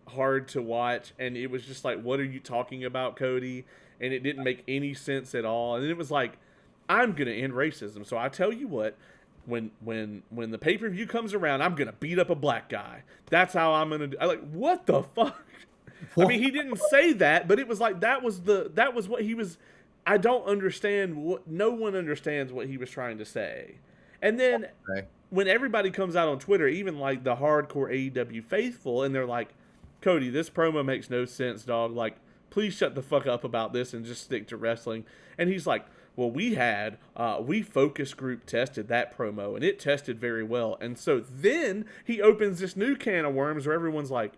hard to watch, and it was just like, what are you talking about, Cody? And it didn't make any sense at all. And it was like, I'm gonna end racism, so I tell you what, when the pay-per-view comes around, I'm gonna beat up a black guy. That's how I'm gonna do. I like, what the fuck? I mean, he didn't say that, but it was like that was what he was. I don't understand what, no one understands what he was trying to say. And then Okay. when everybody comes out on Twitter, even like the hardcore AEW faithful, and they're like, Cody, this promo makes no sense, dog. Like, please shut the fuck up about this and just stick to wrestling. And he's like, well, we focus group tested that promo and it tested very well. And so then he opens this new can of worms where everyone's like,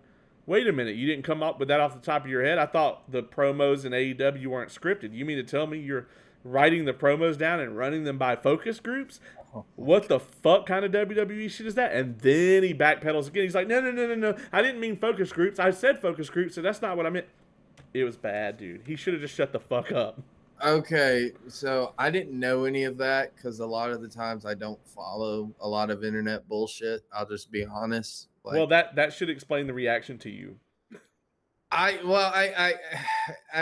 wait a minute, you didn't come up with that off the top of your head? I thought the promos in AEW weren't scripted. You mean to tell me you're writing the promos down and running them by focus groups? Oh my What the fuck kind of WWE shit is that? And then he backpedals again. He's like, no. I didn't mean focus groups. I said focus groups, so that's not what I meant. It was bad, dude. He should have just shut the fuck up. Okay, so I didn't know any of that because a lot of the times I don't follow a lot of internet bullshit. I'll just be honest. Well, Like that should explain the reaction to you. I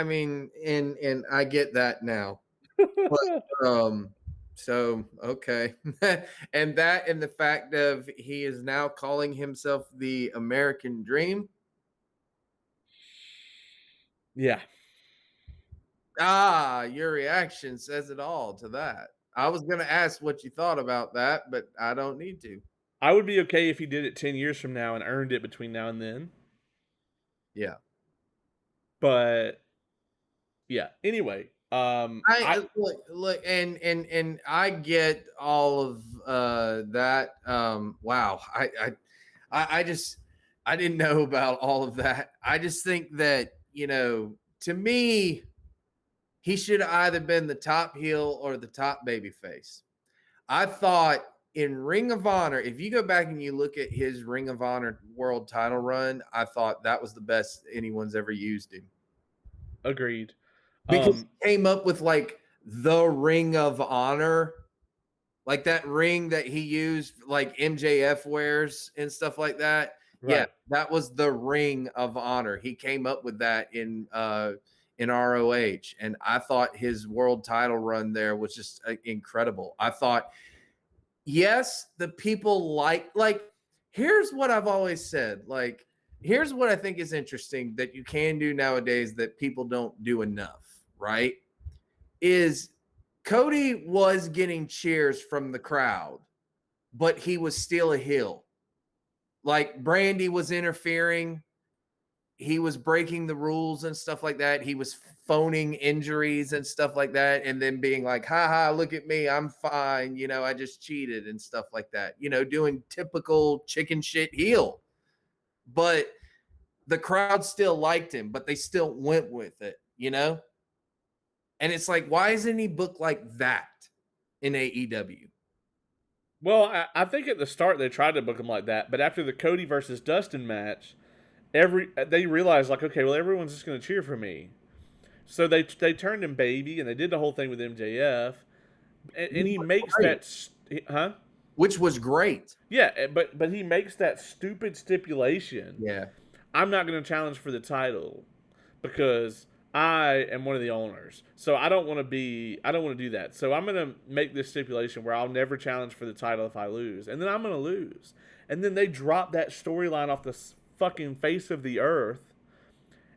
mean, and I get that now. But so okay. And the fact of he is now calling himself the American Dream. Yeah, Ah, your reaction says it all to that. I was gonna ask what you thought about that, but I don't need to. I would be okay if he did it 10 years from now and earned it between now and then. Yeah. But yeah, anyway, I I look and I get all of that. Wow. I just I didn't know about all of that. I just think that, to me, he should have either been the top heel or the top baby face. I thought in Ring of Honor, if you go back and you look at his Ring of Honor world title run, I thought that was the best anyone's ever used him agreed. because Um, he came up with like the Ring of Honor, like that ring that he used, like MJF wears and stuff like that. Yeah, right. that was the Ring of Honor. He came up with that in ROH, and I thought his world title run there was just incredible. I thought, yes, the people like. Here's what I've always said. Like, here's what I think is interesting that you can do nowadays that people don't do enough. Right? Is Cody was getting cheers from the crowd, but he was still a heel. Like Brandy was interfering, he was breaking the rules and stuff like that. He was phoning injuries and stuff like that, and then being like, "Ha, look at me, I'm fine. You know, I just cheated," and stuff like that. You know, doing typical chicken shit heel. But the crowd still liked him, but they still went with it. You know, and it's like, why isn't he booked like that in AEW? Well, I think at the start they tried to book him like that, but after the Cody versus Dustin match, they realized like, okay, well everyone's just going to cheer for me, so they turned him baby and they did the whole thing with MJF, and he makes Great. huh? Which was great. Yeah, but he makes that stupid stipulation. Yeah. I'm not going to challenge for the title because I am one of the owners. So I don't want to do that. So I'm going to make this stipulation where I'll never challenge for the title if I lose. And then I'm going to lose. And then they drop that storyline off the fucking face of the earth.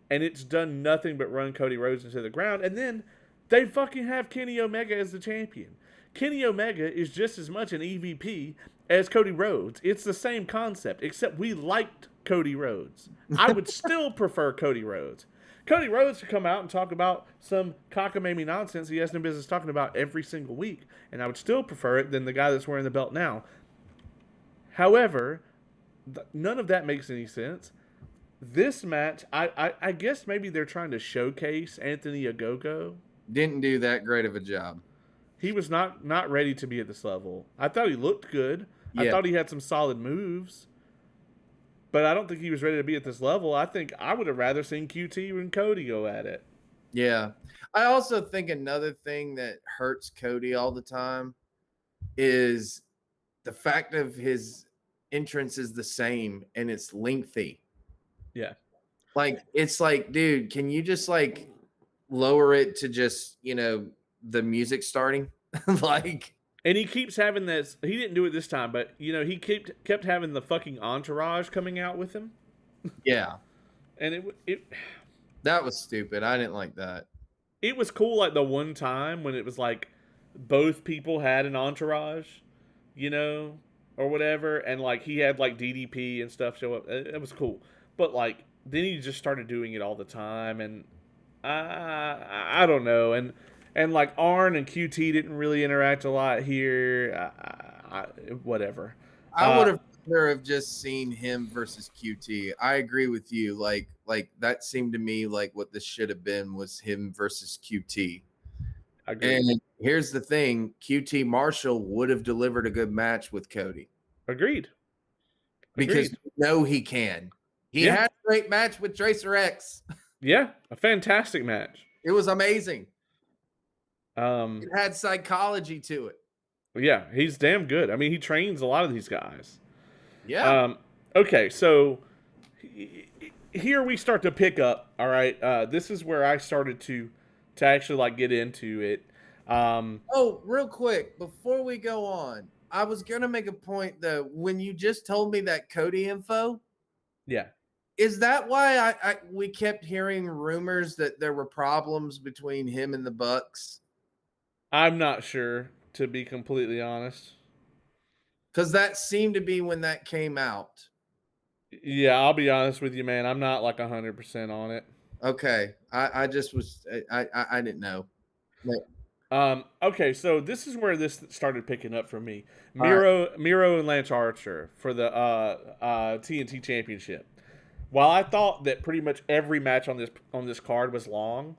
And it's done nothing but run Cody Rhodes into the ground. And then they fucking have Kenny Omega as the champion. Kenny Omega is just as much an EVP as Cody Rhodes. It's the same concept, except we liked Cody Rhodes. I would still prefer Cody Rhodes. Cody Rhodes to come out and talk about some cockamamie nonsense he has no business talking about every single week, and I would still prefer it than the guy that's wearing the belt now. However, none of that makes any sense. This match, I guess maybe they're trying to showcase Anthony Ogogo. Didn't do that great of a job. He was not ready to be at this level. I thought he looked good. Yeah. I thought he had some solid moves. But I don't think he was ready to be at this level. I think I would have rather seen QT and Cody go at it. Yeah. I also think another thing that hurts Cody all the time is the fact of his entrance is the same and it's lengthy. Yeah. Like, it's like, dude, can you just like lower it to just, you know, the music starting? Like, and he keeps having this. He didn't do it this time, but you know he kept having the fucking entourage coming out with him. Yeah, and it that was stupid. I didn't like that. It was cool like the one time when it was like both people had an entourage, you know, or whatever, and like he had like DDP and stuff show up. It was cool, but like then he just started doing it all the time, and I don't know, and like Arn and QT didn't really interact a lot here. Whatever. I would have rather have just seen him versus QT. I agree with you. Like that seemed to me like what this should have been was him versus QT. And here's the thing: QT Marshall would have delivered a good match with Cody. Agreed. Because we know he can. He had a great match with Tracer X. Yeah, a fantastic match. It was amazing. It had psychology to it. Yeah, he's damn good. I mean, he trains a lot of these guys. Yeah. Okay, so here we start to pick up. All right, this is where I started to actually like get into it. Oh, real quick before we go on, I was gonna make a point though. When you just told me that Cody info, yeah, is that why we kept hearing rumors that there were problems between him and the Bucks? I'm not sure, to be completely honest. Because that seemed to be when that came out. Yeah, I'll be honest with you, man. I'm not like 100% on it. Okay, I just was I didn't know. Okay, so this is where this started picking up for me. Miro and Lance Archer for the TNT Championship. While I thought that pretty much every match on this card was long,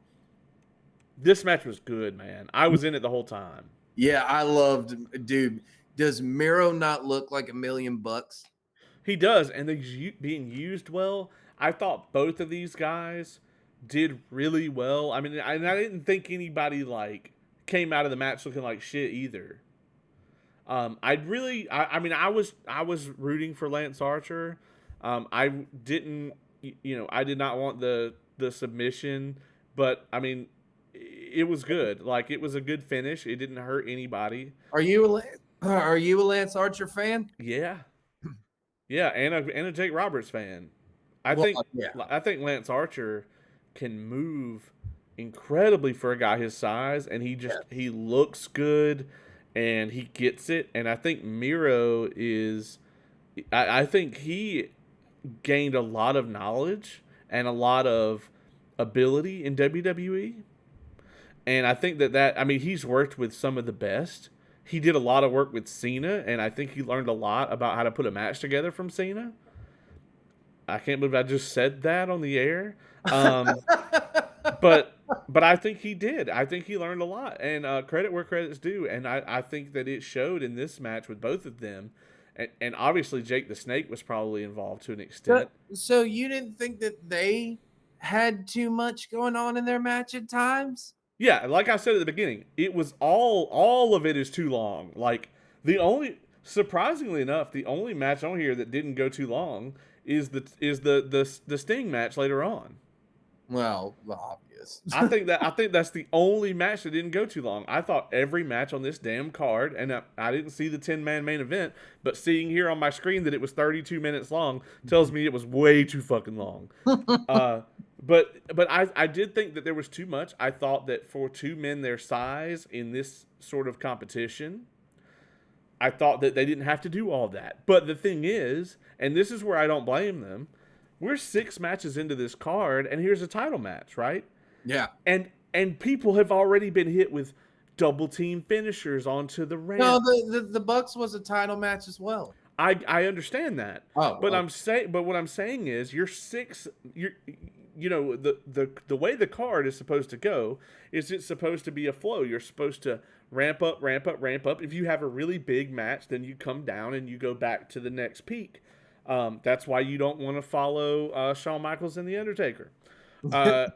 this match was good, man. I was in it the whole time. Yeah, I loved, dude. Does Miro not look like $1 million? He does, and they're being used well. I thought both of these guys did really well. I mean, I didn't think anybody like came out of the match looking like shit either. I was rooting for Lance Archer. I did not want the submission but I mean, it was good. Like it was a good finish. It didn't hurt anybody. Are you a Lance Archer fan? Yeah, yeah, and a Jake Roberts fan. I Well, think yeah. I think Lance Archer can move incredibly for a guy his size, and he looks good, and he gets it. And I think Miro is. I think he gained a lot of knowledge and a lot of ability in WWE. And I think I mean, he's worked with some of the best. He did a lot of work with Cena, and I think he learned a lot about how to put a match together from Cena. I can't believe I just said that on the air. Um, but but I think he did. I think he learned a lot, and credit where credit's due. And I think that it showed in this match with both of them. And obviously Jake the Snake was probably involved to an so, extent. so you didn't think that they had too much going on in their match at times? Yeah, like I said at the beginning, it was all of it is too long. Like the only surprisingly enough, the only match on here that didn't go too long is the Sting match later on. Well, obvious. I think that's the only match that didn't go too long. I thought every match on this damn card, and I didn't see the 10-man main event, but seeing here on my screen that it was 32 minutes long tells me it was way too fucking long. Uh, but I did think that there was too much. I thought that for two men their size in this sort of competition, I thought that they didn't have to do all that. But the thing is, and this is where I don't blame them, we're 6 matches into this card, and here's a title match, right? Yeah. And people have already been hit with double team finishers onto the ramp. No, the Bucks was a title match as well. I understand that. Oh, but okay. but what I'm saying is you know the way the card is supposed to go is it's supposed to be a flow. You're supposed to ramp up, ramp up, ramp up. If you have a really big match, then you come down and you go back to the next peak. That's why you don't want to follow Shawn Michaels and The Undertaker. Uh,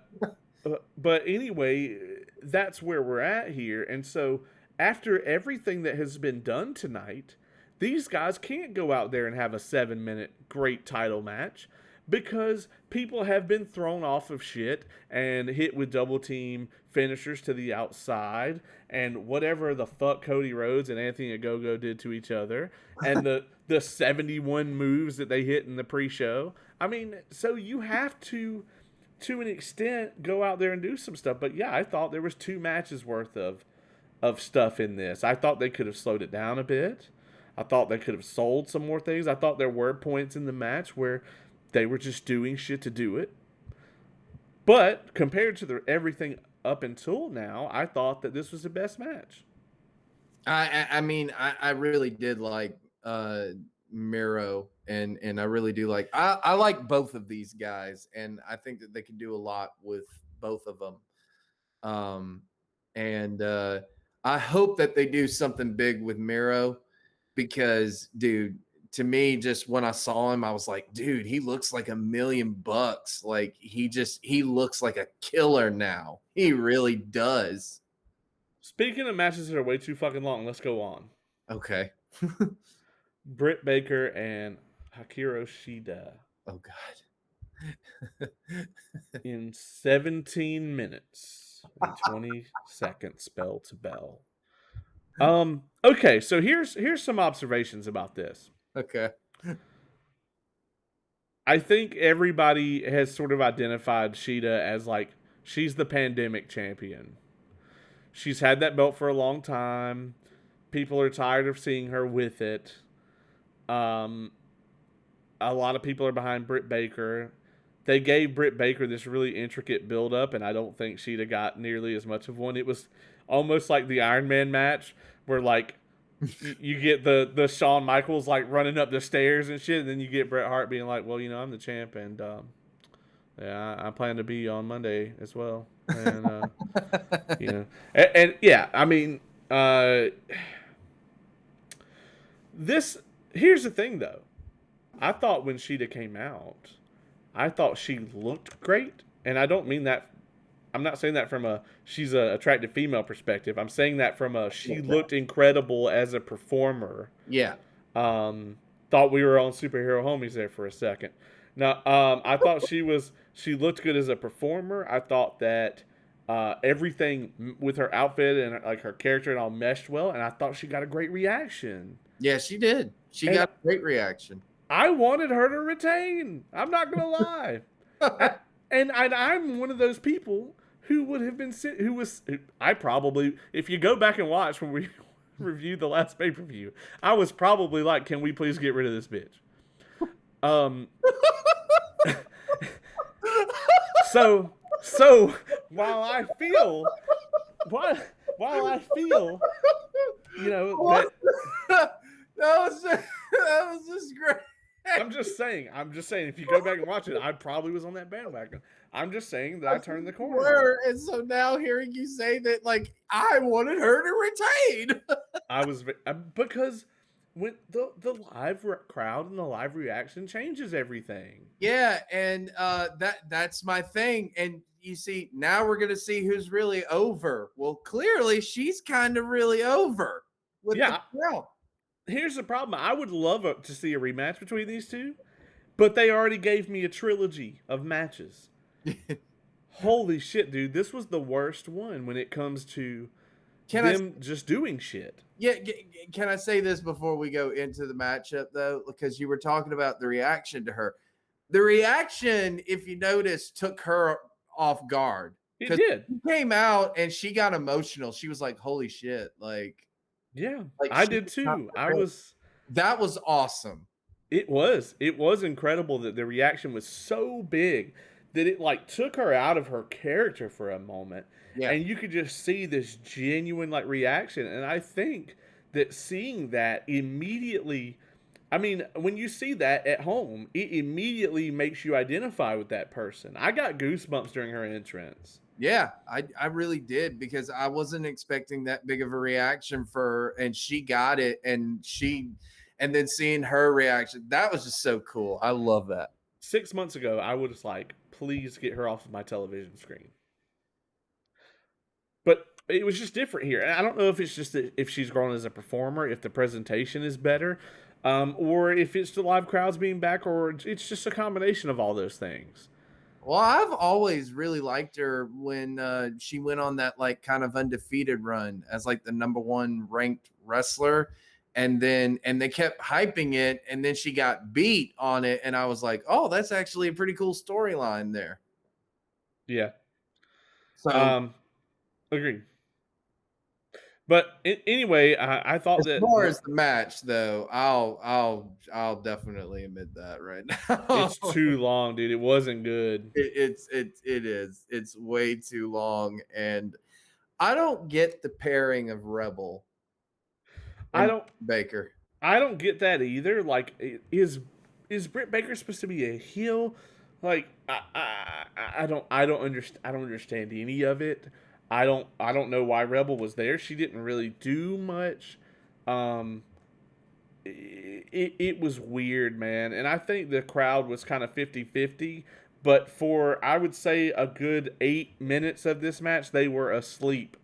but anyway, that's where we're at here. And so after everything that has been done tonight, these guys can't go out there and have a 7-minute great title match because people have been thrown off of shit and hit with double team finishers to the outside and whatever the fuck Cody Rhodes and Anthony Ogogo did to each other and the 71 moves that they hit in the pre-show. I mean, so you have to an extent go out there and do some stuff. But yeah, I thought there was 2 matches worth of stuff in this. I thought they could have slowed it down a bit. I thought they could have sold some more things. I thought there were points in the match where they were just doing shit to do it. But compared to everything up until now, I thought that this was the best match. I mean, I really did like Miro, and I really do like I like both of these guys, and I think that they can do a lot with both of them. And I hope that they do something big with Miro because, dude, to me, just when I saw him, I was like, dude, he looks like $1,000,000. Like he looks like a killer now. He really does. Speaking of matches that are way too fucking long, let's go on. Okay. Britt Baker and Hikaru Shida. Oh God. In 17 minutes and 20 seconds bell to bell. Okay, so here's some observations about this. Okay. I think everybody has sort of identified Shida as like she's the pandemic champion. She's had that belt for a long time. People are tired of seeing her with it. A lot of people are behind Britt Baker. They gave Britt Baker this really intricate build up, and I don't think Shida got nearly as much of one. It was almost like the Iron Man match where like you get the Shawn Michaels like running up the stairs and shit, and then you get Bret Hart being like, "Well, you know, I'm the champ, and yeah, I plan to be on Monday as well." And you know, and yeah, I mean, this here's the thing though. I thought when Shida came out, I thought she looked great, and I don't mean that. I'm not saying that from a she's a attractive female perspective. I'm saying that from a she looked incredible as a performer. Yeah. Thought we were on superhero homies there for a second. No, I thought she looked good as a performer. I thought that everything with her outfit and like her character and all meshed well, and I thought she got a great reaction. Yeah, she did. She And got a great reaction. I wanted her to retain. I'm not gonna lie. A- and I'm one of those people who would have been who was I probably if you go back and watch when we reviewed the last pay per view, I was probably like, "Can we please get rid of this bitch?" Um, so while I feel while while I feel What? that that that was just great. I'm just saying if you go back and watch it, I probably was on that bandwagon. I'm just saying that I turned the corner on it. Were, and so now hearing you say that, like, I wanted her to retain. Because when the live crowd and the live reaction changes everything. Yeah, and that's my thing. And you see, now we're gonna see who's really over. Well, clearly she's kind of really over with the Yeah, crowd. here's the problem. I would love to see a rematch between these two, but they already gave me a trilogy of matches. Holy shit, dude! This was the worst one when it comes to Can I? them just doing shit. Yeah, can I say this before we go into the matchup though? Because you were talking about the reaction to her. The reaction, if you notice, took her off guard It because did. she came out and she got emotional. She was like, "Holy shit!" Yeah, Like I she did was not too. prepared. That was awesome. It was incredible that the reaction was so big that it like took her out of her character for a moment, Yeah. and you could just see this genuine like reaction. And I think that seeing that immediately, I mean, when you see that at home, it immediately makes you identify with that person. I got goosebumps during her entrance. Yeah, I really did because I wasn't expecting that big of a reaction for her, and she got it, and then seeing her reaction, that was just so cool. I love that. 6 months ago, I was like, please get her off of my television screen. But it was just different here. And I don't know if it's just that if she's grown as a performer, if the presentation is better, or if it's the live crowds being back, or it's just a combination of all those things. Well, I've always really liked her when she went on that like kind of undefeated run as like the number one ranked wrestler, and they kept hyping it, and then she got beat on it, and I was like, oh, that's actually a pretty cool storyline there. Yeah. So Um, Agreed. But anyway, I thought as that far as the match, though, I'll definitely admit that right now. it's too long, dude. It wasn't good. It's way too long, and I don't get the pairing of Rebel I and don't. Baker. I don't get that either. Like, is Britt Baker supposed to be a heel? Like, I don't understand. I don't understand any of it. I don't know why Rebel was there. She didn't really do much. Um, it was weird, man. And I think the crowd was kind of 50-50. But for I would say a good 8 minutes of this match, they were asleep.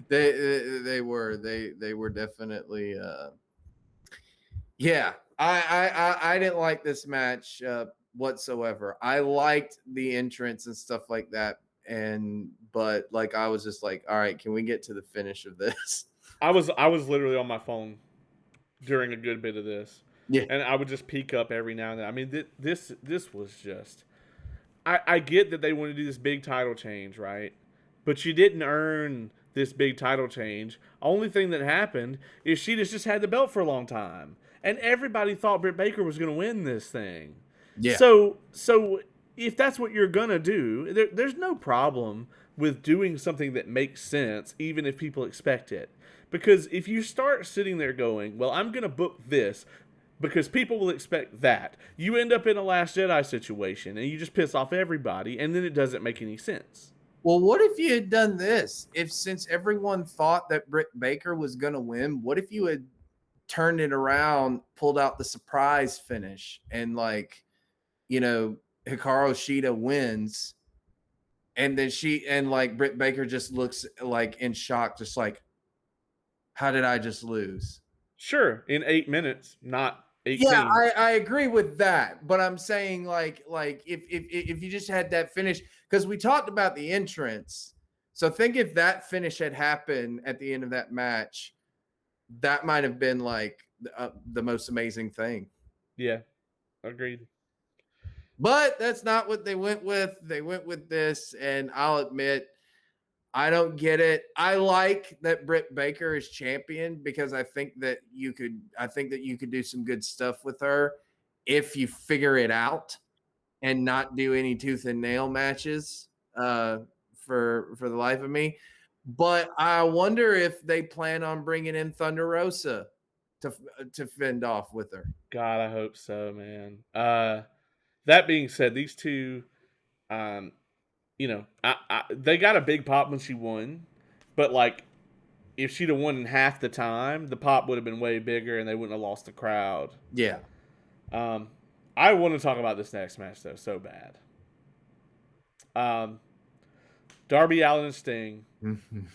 They were definitely yeah. I didn't like this match whatsoever. I liked the entrance and stuff like that, and but like I was just like, all right, can we get to the finish of this? I was literally on my phone during a good bit of this, Yeah. and I would just peek up every now and then. I mean, this was just. I get that they want to do this big title change, right? But you didn't earn this big title change. Only thing that happened is she just had the belt for a long time, and everybody thought Britt Baker was going to win this thing. Yeah. So if that's what you're gonna do, there's no problem with doing something that makes sense, even if people expect it. Because if you start sitting there going, well, I'm going to book this because people will expect that, you end up in a Last Jedi situation and you just piss off everybody, and then it doesn't make any sense. Well, what if you had done this? If since everyone thought that Britt Baker was going to win, what if you had turned it around, pulled out the surprise finish, and like, Hikaru Shida wins, and then like Britt Baker just looks like in shock, just like, how did I just lose? Sure, in 8 minutes, not Yeah, 18. I agree with that, but I'm saying like if you just had that finish, because we talked about the entrance. So think if that finish had happened at the end of that match, that might have been like the most amazing thing. Yeah, agreed. But that's not what they went with. They went with this, and I'll admit I don't get it. I like that Britt Baker is champion because I think that you could do some good stuff with her if you figure it out and not do any tooth and nail matches for the life of me. But I wonder if they plan on bringing in Thunder Rosa to fend off with her. God, I hope so, man. That being said, these two, um, they got a big pop when she won, but like if she'd have won in half the time, the pop would have been way bigger, and they wouldn't have lost the crowd. Yeah. Um, I want to talk about this next match though, so bad. Um, Darby Allin and Sting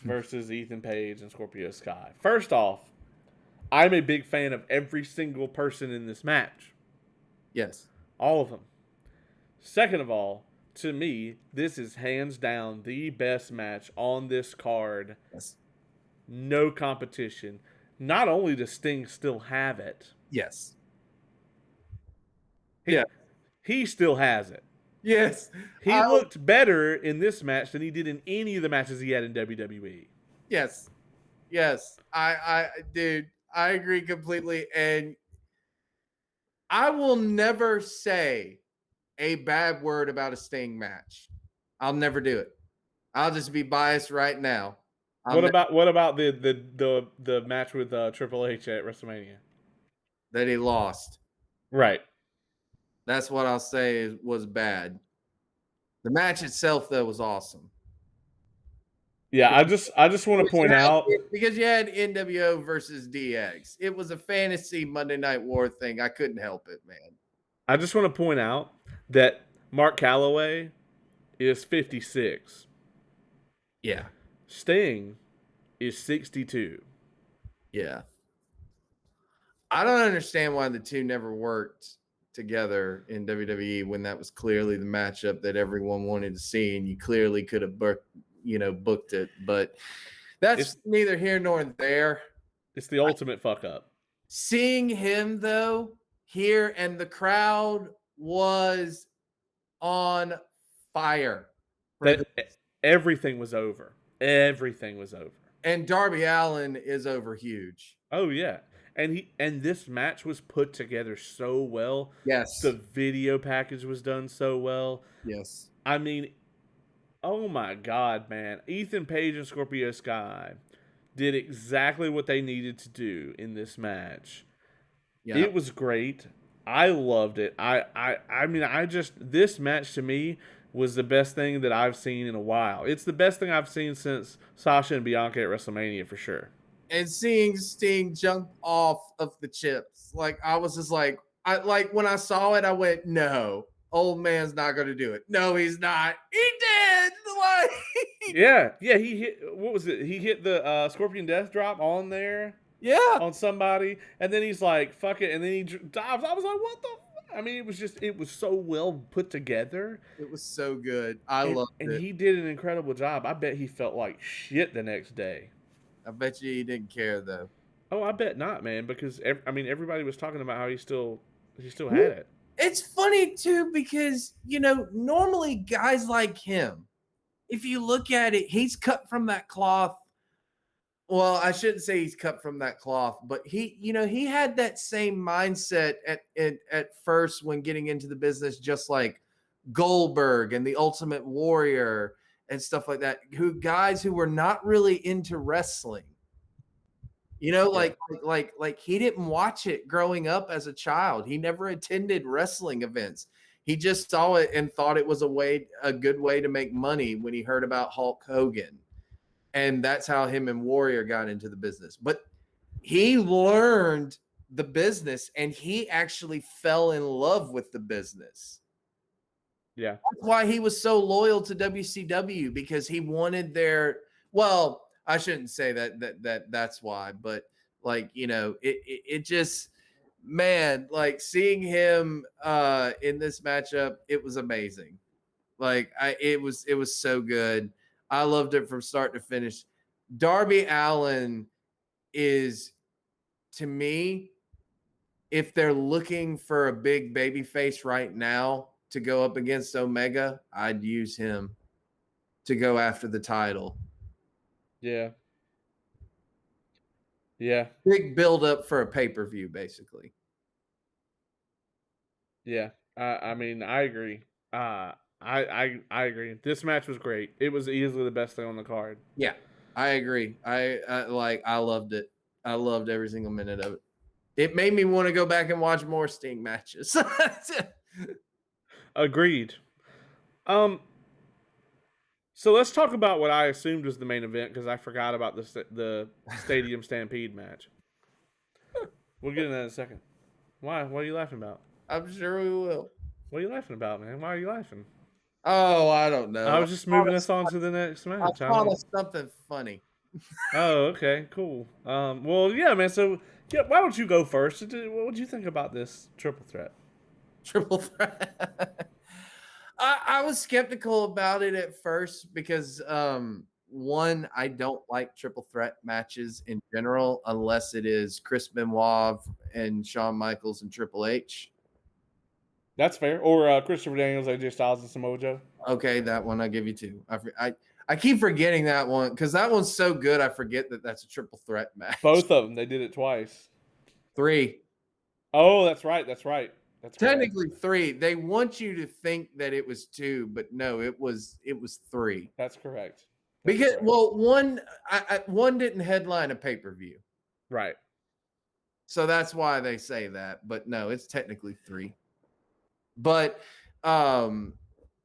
versus Ethan Page and Scorpio Sky. First off, I'm a big fan of every single person in this match, Yes. all of them. Second of all, to me, this is hands down the best match on this card. Yes. No competition. Not only does Sting still have it, Yes. he Yeah. he still has it. Yes. He looked better in this match than he did in any of the matches he had in WWE. Yes. Yes. Dude, I agree completely. And I will never say a bad word about a Sting match. I'll never do it. I'll just be biased right now. What about the match with Triple H at WrestleMania? That he lost. Right. That's what I'll say was bad. The match itself, though, was awesome. Yeah, I just want to point out Because you had NWO versus DX. It was a fantasy Monday Night War thing. I couldn't help it, man. I just want to point out that Mark Calloway is 56. Yeah. Sting is 62. Yeah. I don't understand why the two never worked together in WWE when that was clearly the matchup that everyone wanted to see, and you clearly could have booked it. But that's neither here nor there. It's the ultimate fuck up. Seeing him though here, and the crowd was on fire. That everything was over. Everything was over. And Darby Allin is over huge. Oh yeah. And this match was put together so well. Yes. The video package was done so well. Yes. I mean, oh my god, man. Ethan Page and Scorpio Sky did exactly what they needed to do in this match. Yeah. It was great. I loved it. I mean, this match to me was the best thing that I've seen in a while. It's the best thing I've seen since Sasha and Bianca at WrestleMania for sure. And seeing Sting jump off of the chips, like I was just like, when I saw it, I went, no, old man's not going to do it. No, he's not. He did. Like, yeah. He hit, what was it? He hit the Scorpion Death Drop on there. Yeah. On somebody, and then he's like, fuck it, and then he dives. I was like, what the? I mean, it was so well put together. It was so good. I loved it. And he did an incredible job. I bet he felt like shit the next day. I bet you he didn't care though. Oh, I bet not, man, because everybody was talking about how he still had it. It's funny too because normally guys like him, if you look at it, he's cut from that cloth. Well, I shouldn't say he's cut from that cloth, but he had that same mindset at first when getting into the business, just like Goldberg and the Ultimate Warrior and stuff like that. Guys who were not really into wrestling. Like he didn't watch it growing up as a child. He never attended wrestling events. He just saw it and thought it was a good way to make money when he heard about Hulk Hogan. And that's how him and Warrior got into the business. But he learned the business and he actually fell in love with the business. Yeah. That's why he was so loyal to WCW, because he wanted I shouldn't say that's why, but it just, man, like seeing him in this matchup, it was amazing. Like it was so good. I loved it from start to finish. Darby Allen is, to me, if they're looking for a big baby face right now to go up against Omega, I'd use him to go after the title. Yeah. Yeah. Big build up for a pay-per-view, basically. Yeah. I mean, I agree. I agree. This match was great. It was easily the best thing on the card. Yeah, I agree. I loved it. I loved every single minute of it. It made me want to go back and watch more Sting matches. Agreed. Um. So let's talk about what I assumed was the main event because I forgot about the Stadium Stampede match. We'll get into that in a second. Why? What are you laughing about? I'm sure we will. What are you laughing about, man? Why are you laughing? Oh, I don't I know. was just moving us on to the next I match. I thought don't. of something funny. Oh, okay, cool. Well, yeah, man. So, yeah, why don't you go first? What did you think about this triple threat? Triple threat. I was skeptical about it at first because one, I don't like triple threat matches in general unless it is Chris Benoit and Shawn Michaels and Triple H. That's fair. Or Christopher Daniels, AJ Styles, and Samoa Joe. Okay, that one I give you two. I keep forgetting that one because that one's so good. I forget that that's a triple threat match. Both of them. They did it twice. Three. Oh, that's right. That's right. That's correct. Technically three. They want you to think that it was two, but no, it was three. That's correct. That's Because correct. well, one didn't headline a pay-per-view. Right. So that's why they say that. But no, it's technically three. But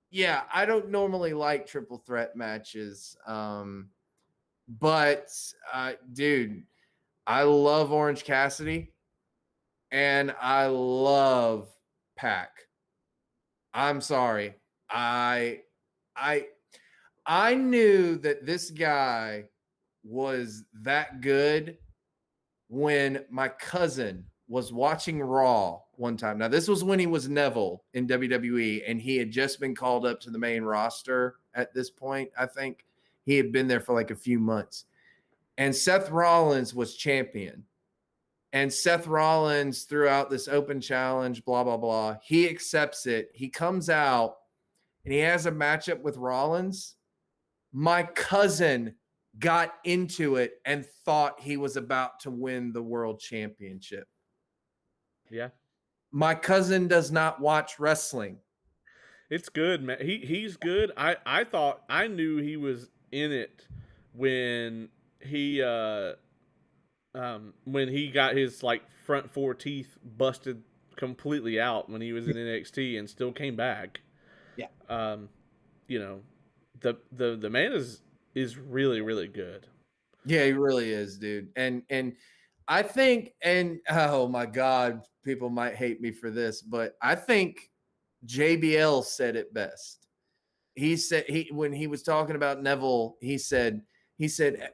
yeah, I don't normally like triple threat matches. But dude, I love Orange Cassidy and I love Pac. I'm sorry. I I knew that this guy was that good when my cousin was watching Raw one time. Now, this was when he was Neville in WWE and he had just been called up to the main roster at this point. I think he had been there for like a few months. And Seth Rollins was champion. And Seth Rollins threw out this open challenge, blah, blah, blah. He accepts it. He comes out and he has a matchup with Rollins. My cousin got into it and thought he was about to win the world championship. Yeah. My cousin does not watch wrestling. It's good, man. He's good. I thought I knew he was in it when he when he got his like front four teeth busted completely out when he was in NXT and still came back. Yeah. You know, the man is really really good. Yeah, he really is, dude. And I think, and oh my God, people might hate me for this, but I think JBL said it best. He said when he was talking about Neville, he said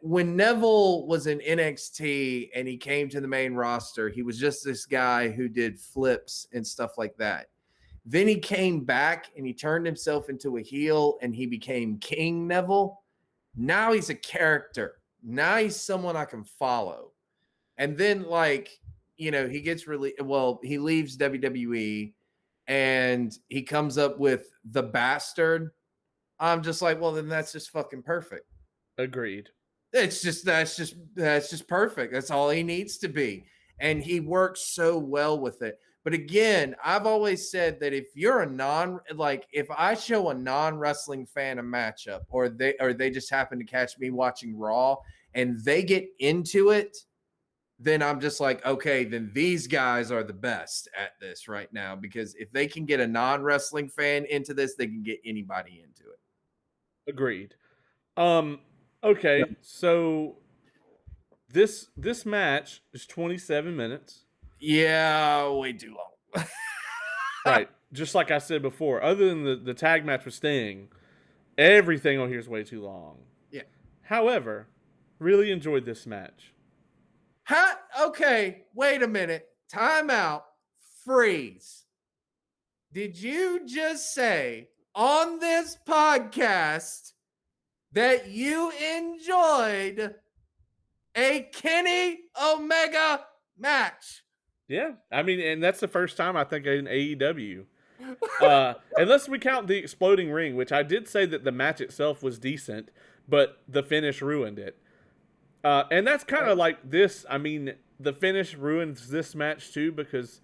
when Neville was in NXT and he came to the main roster, he was just this guy who did flips and stuff like that. Then he came back and he turned himself into a heel and he became King Neville. Now he's a character. Now he's someone I can follow. And then, like, he gets really well, he leaves WWE and he comes up with the Bastard. I'm just like, well, then that's just fucking perfect. Agreed. That's just perfect. That's all he needs to be. And he works so well with it. But again, I've always said that if you're if I show a non-wrestling fan a matchup or they just happen to catch me watching Raw and they get into it, then I'm just like, okay, then these guys are the best at this right now, because if they can get a non-wrestling fan into this, they can get anybody into it. Agreed. Okay, so this match is 27 minutes. Yeah, way too long. Right. Just like I said before, other than the tag match with Sting, everything on here is way too long. Yeah. However, really enjoyed this match. Okay, wait a minute. Timeout. Freeze. Did you just say on this podcast that you enjoyed a Kenny Omega match? Yeah, I mean, and that's the first time I think in AEW. Unless we count the exploding ring, which I did say that the match itself was decent, but the finish ruined it. And that's kind of like this. I mean, the finish ruins this match too because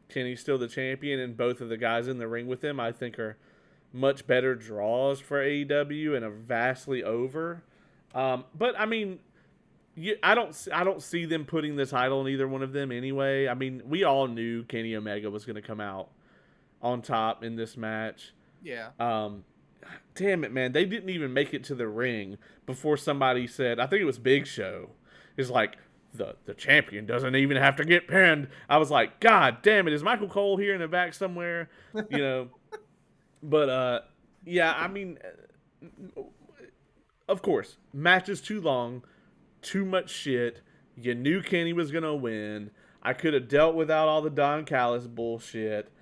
Kenny's still the champion, and both of the guys in the ring with him, I think, are much better draws for AEW and are vastly over. But I mean, I don't see them putting the title on either one of them anyway. I mean, we all knew Kenny Omega was going to come out on top in this match. Yeah. Damn it, man. They didn't even make it to the ring before somebody said, I think it was Big Show, is like, the champion doesn't even have to get pinned. I was like, God damn it. Is Michael Cole here in the back somewhere? You know, but yeah, I mean, of course, match is too long, too much shit. You knew Kenny was going to win. I could have dealt without all the Don Callis bullshit.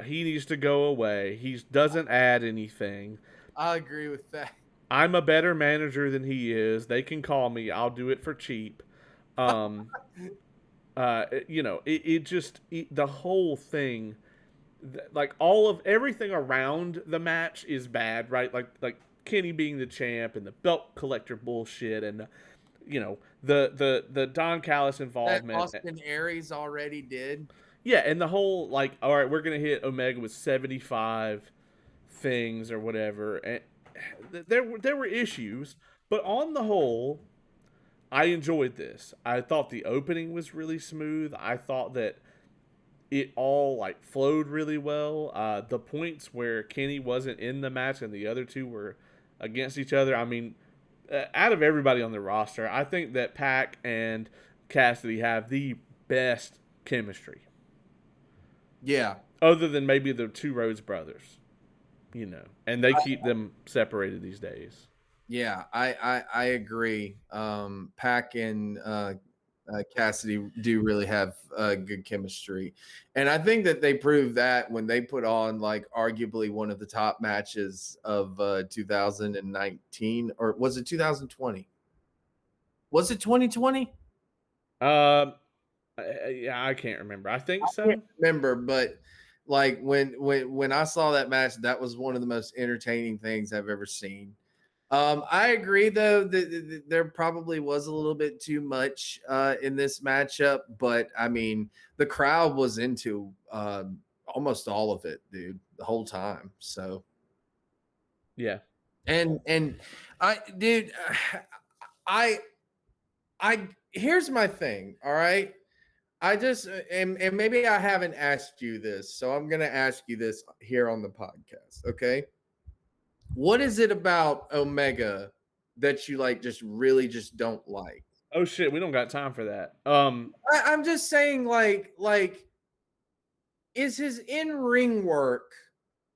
He needs to go away. He doesn't add anything. I agree with that. I'm a better manager than he is. They can call me. I'll do it for cheap. You know, the whole thing, like all of everything around the match is bad, right? Like Kenny being the champ and the belt collector bullshit and you know the Don Callis That involvement. Austin Aries already did. Yeah, and the whole like, all right, we're gonna hit Omega with 75 things or whatever. And there were issues, but on the whole, I enjoyed this. I thought the opening was really smooth. I thought that it all like flowed really well. The points where Kenny wasn't in the match and the other two were against each other. I mean, out of everybody on the roster, I think that Pac and Cassidy have the best chemistry. Yeah. Other than maybe the two Rhodes brothers, you know, and they keep them separated these days. Yeah, I agree. Pac and Cassidy do really have good chemistry, and I think that they proved that when they put on like arguably one of the top matches of 2019, or was it 2020? Was it 2020? Yeah, I can't remember. I think I can't so. remember, but like when I saw that match, that was one of the most entertaining things I've ever seen. I agree though that there probably was a little bit too much in this matchup, but I mean the crowd was into almost all of it, dude, the whole time. So Yeah. and I dude, I I here's my thing, all right. I just and maybe I haven't asked you this, so I'm gonna ask you this here on the podcast, okay? What is it about Omega that you like just really just don't like? Oh shit, we don't got time for that. I'm just saying, like, is his in-ring work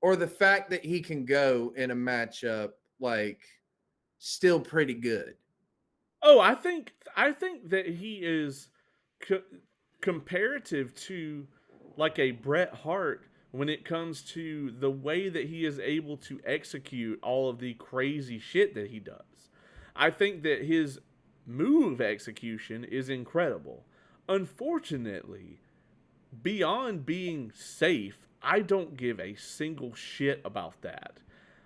or the fact that he can go in a matchup like still pretty good? Oh, I think that he is co- comparative to like a Bret Hart when it comes to the way that he is able to execute all of the crazy shit that he does. I think that his move execution is incredible. Unfortunately, beyond being safe, I don't give a single shit about that.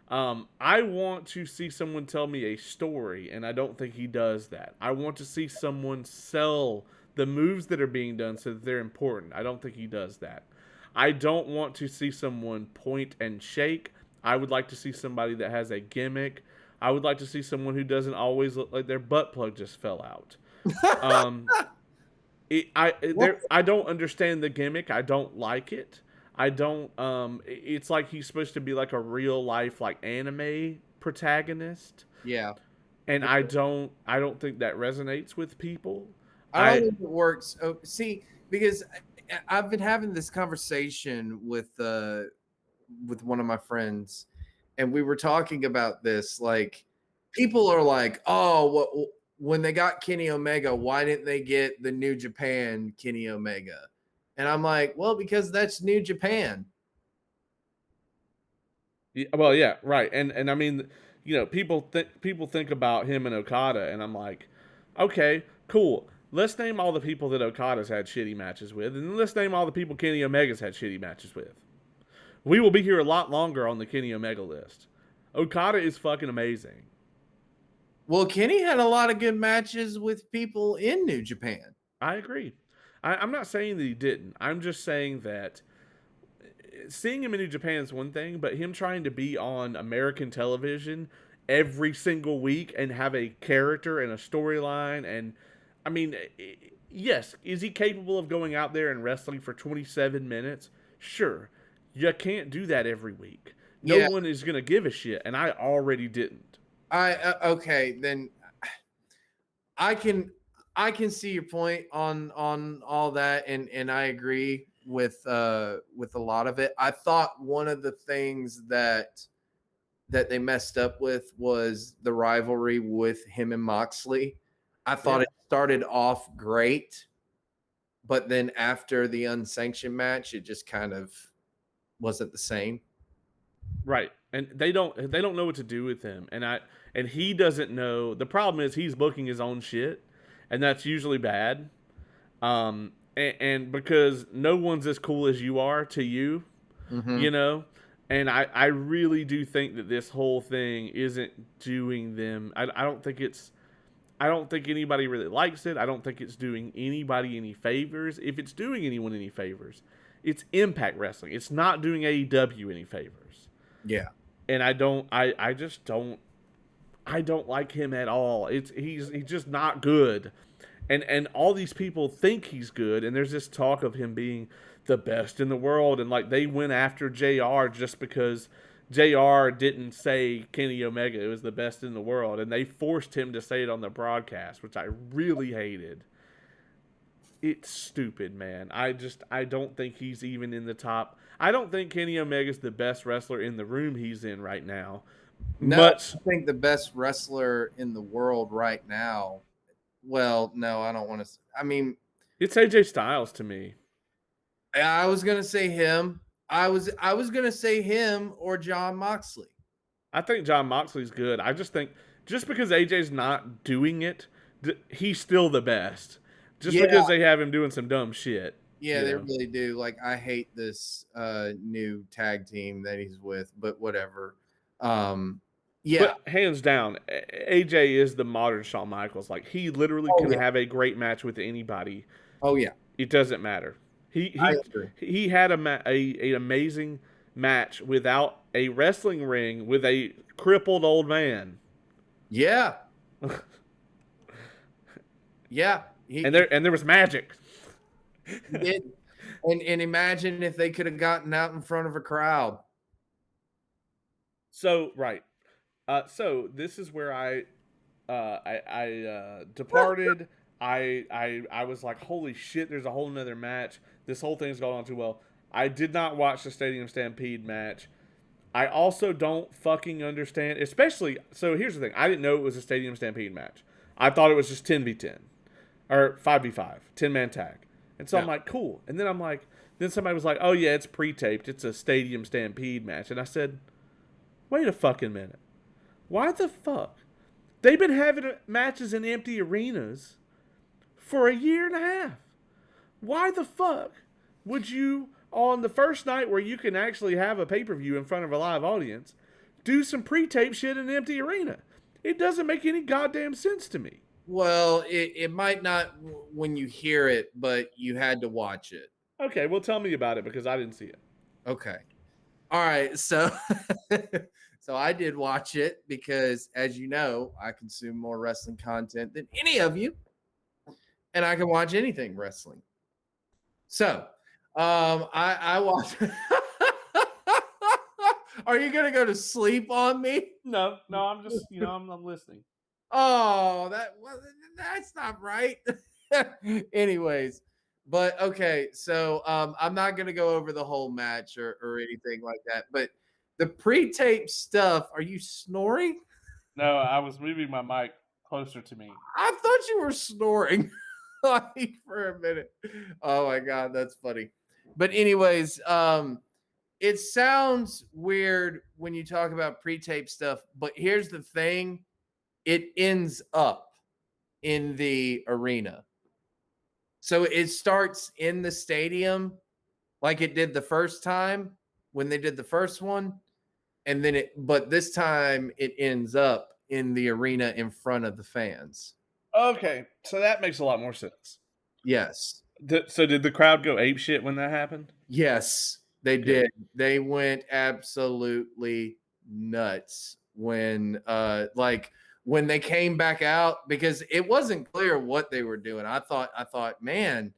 I want to see someone tell me a story, and I don't think he does that. I want to see someone sell the moves that are being done so that they're important. I don't think he does that. I don't want to see someone point and shake. I would like to see somebody that has a gimmick. I would like to see someone who doesn't always look like their butt plug just fell out. Um, I don't understand the gimmick. I don't like it. I don't it's like he's supposed to be like a real life like anime protagonist, Yeah. and I don't think that resonates with people. I don't think it works. Oh, see, because I've been having this conversation with one of my friends, and we were talking about this. Like, people are like, "Oh, when they got Kenny Omega, why didn't they get the New Japan Kenny Omega?" And I'm like, well, because that's New Japan. Well, yeah, right. And I mean, people think about him and Okada, and I'm like, okay, cool. Let's name all the people that Okada's had shitty matches with, and let's name all the people Kenny Omega's had shitty matches with. We will be here a lot longer on the Kenny Omega list. Okada is fucking amazing. Well, Kenny had a lot of good matches with people in New Japan. I agree. I'm not saying that he didn't. I'm just saying that seeing him in New Japan is one thing, but him trying to be on American television every single week and have a character and a storyline, and I mean, yes, is he capable of going out there and wrestling for 27 minutes? Sure. You can't do that every week. No Yeah, one is going to give a shit, and I already didn't. I okay, then I can I can see your point on all that, and I agree with a lot of it. I thought one of the things that they messed up with was the rivalry with him and Moxley. I thought Yeah. it started off great, but then after the unsanctioned match, it just kind of wasn't the same. Right. And they don't know what to do with him. And he doesn't know. The problem is he's booking his own shit, and that's usually bad. And because no one's as cool as you are to you, Hmm. you know. And I really do think that this whole thing isn't doing them. I don't think anybody really likes it. I don't think it's doing anybody any favors. If it's doing anyone any favors, it's Impact Wrestling. It's not doing AEW any favors. Yeah. And I just don't like him at all. He's just not good. And all these people think he's good, and there's this talk of him being the best in the world, and like they went after JR just because JR didn't say Kenny Omega was the best in the world, and they forced him to say it on the broadcast, which I really hated. It's stupid, man. I don't think he's even in the top. I don't think Kenny Omega's the best wrestler in the room he's in right now. No, Much I think the best wrestler in the world right now. Well, no, I don't want to. I mean, It's AJ Styles to me. I was gonna say him. I was gonna say him or John Moxley. I think John Moxley's good. I just think just because AJ's not doing it, he's still the best. Just Yeah, because they have him doing some dumb shit, yeah, you they know. really do. Like I hate this new tag team that he's with, but whatever. Um yeah. But hands down, AJ is the modern Shawn Michaels. Like he literally Oh can yeah. have a great match with anybody. Oh yeah. It doesn't matter. He I he agree. he had a amazing match without a wrestling ring with a crippled old man. Yeah. Yeah. And there was magic. He did. And imagine if they could have gotten out in front of a crowd. So right. So this is where I departed. I was like, holy shit! There's a whole nother match. This whole thing's going on too well. I did not watch the Stadium Stampede match. I also don't fucking understand, especially. So here's the thing: I didn't know it was a Stadium Stampede match. I thought it was just 10v10 or 5v5, 10-man tag. And so I'm Yeah. like, cool. And then I'm like, then somebody was like, oh yeah, it's pre-taped. It's a Stadium Stampede match. And I said, wait a fucking minute. Why the fuck? They've been having matches in empty arenas for a year and a half. Why the fuck would you, on the first night where you can actually have a pay per view in front of a live audience, do some pre tape shit in an empty arena? It doesn't make any goddamn sense to me. Well, it might not when you hear it, but you had to watch it. Okay, well, tell me about it because I didn't see it. Okay. All right. So so I did watch it because as you know, I consume more wrestling content than any of you, and I can watch anything wrestling. So I watched. Are you gonna go to sleep on me? No, no, I'm just, I'm listening. Oh, that's not right. Anyways, but okay, so I'm not gonna go over the whole match or anything like that. But the pre-tape stuff, are you snoring? No, I was moving my mic closer to me. I thought you were snoring. like for a minute. Oh my god, that's funny. But anyways, it sounds weird when you talk about pre-tape stuff, but here's the thing, it ends up in the arena. So it starts in the stadium like it did the first time when they did the first one, and then but this time it ends up in the arena in front of the fans. Okay, so that makes a lot more sense. Yes. So did the crowd go ape shit when that happened? Yes, they Good. did. They went absolutely nuts when like when they came back out because it wasn't clear what they were doing. I thought, man,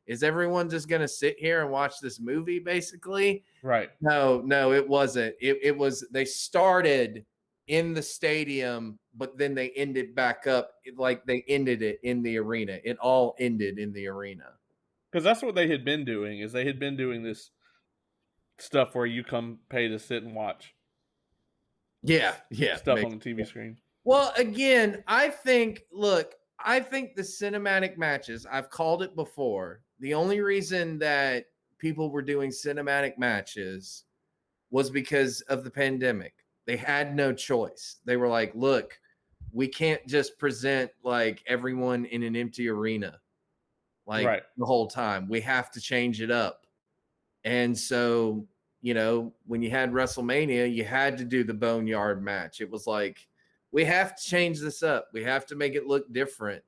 is everyone just going to sit here and watch this movie basically? Right. No, no, it wasn't. It was they started in the stadium, but then they ended back up like they ended it in the arena. It all ended in the arena. Because that's what they had been doing. Is they had been doing this stuff where you come pay to sit and watch Yeah, yeah, stuff on makes the TV screen. well, again, I think, look, I think the cinematic matches, I've called it before. The only reason that people were doing cinematic matches was because of the pandemic. They had no choice. They were like, look, we can't just present like everyone in an empty arena like Right. the whole time. We have to change it up. And so, when you had WrestleMania, you had to do the Boneyard match. It was like, we have to change this up. We have to make it look different.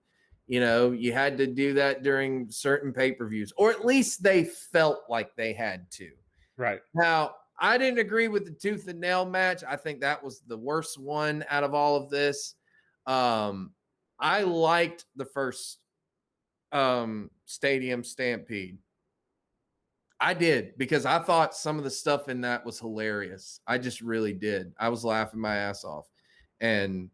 You had to do that during certain pay per views, or at least they felt like they had to. Right. Now, I didn't agree with the tooth and nail match. I think that was the worst one out of all of this. I liked the first Stadium Stampede. I did because I thought some of the stuff in that was hilarious. I just really did. I was laughing my ass off. And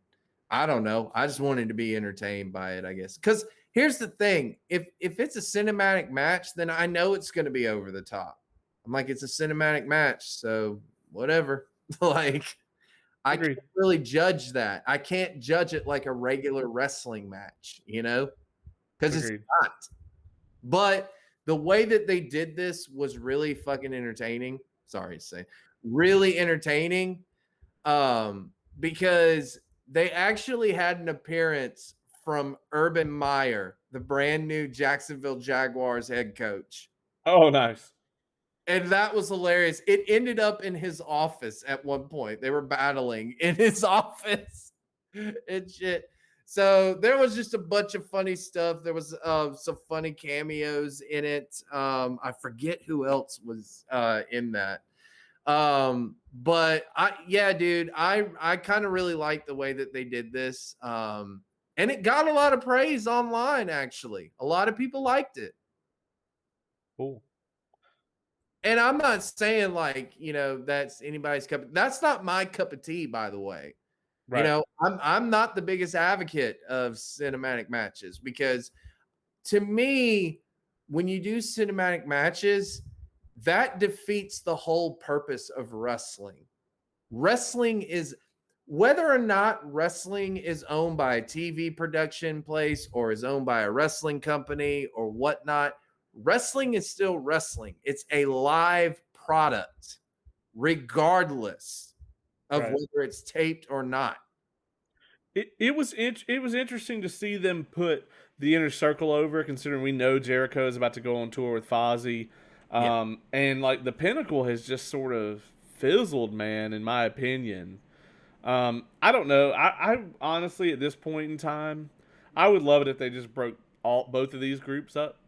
I don't know. I just wanted to be entertained by it, I guess. Cuz here's the thing. If it's a cinematic match, then I know it's going to be over the top. I'm like it's a cinematic match, so whatever. Like I can't Agreed. really judge that. I can't judge it like a regular wrestling match, cuz it's Agreed. not. But the way that they did this was really fucking entertaining. Sorry to say, really entertaining. Because they actually had an appearance from Urban Meyer, the brand new Jacksonville Jaguars head coach. Oh, nice. And that was hilarious. It ended up in his office at one point. They were battling in his office and shit. So there was just a bunch of funny stuff. There was some funny cameos in it. I forget who else was in that. But yeah, dude, I kind of really like the way that they did this. And it got a lot of praise online. Actually, a lot of people liked it. Cool. And I'm not saying like, that's anybody's cup. That's not my cup of tea, by the way. Right. I'm not the biggest advocate of cinematic matches because to me, when you do cinematic matches, that defeats the whole purpose of wrestling. Wrestling is whether or not wrestling is owned by a TV production place or is owned by a wrestling company or whatnot, wrestling is still wrestling. It's a live product, regardless of Right. whether it's taped or not. It was interesting to see them put the inner circle over, considering we know Jericho is about to go on tour with Fozzy, Yeah. and like the Pinnacle has just sort of fizzled, man. In my opinion, I don't know. I honestly, at this point in time, I would love it if they just broke both of these groups up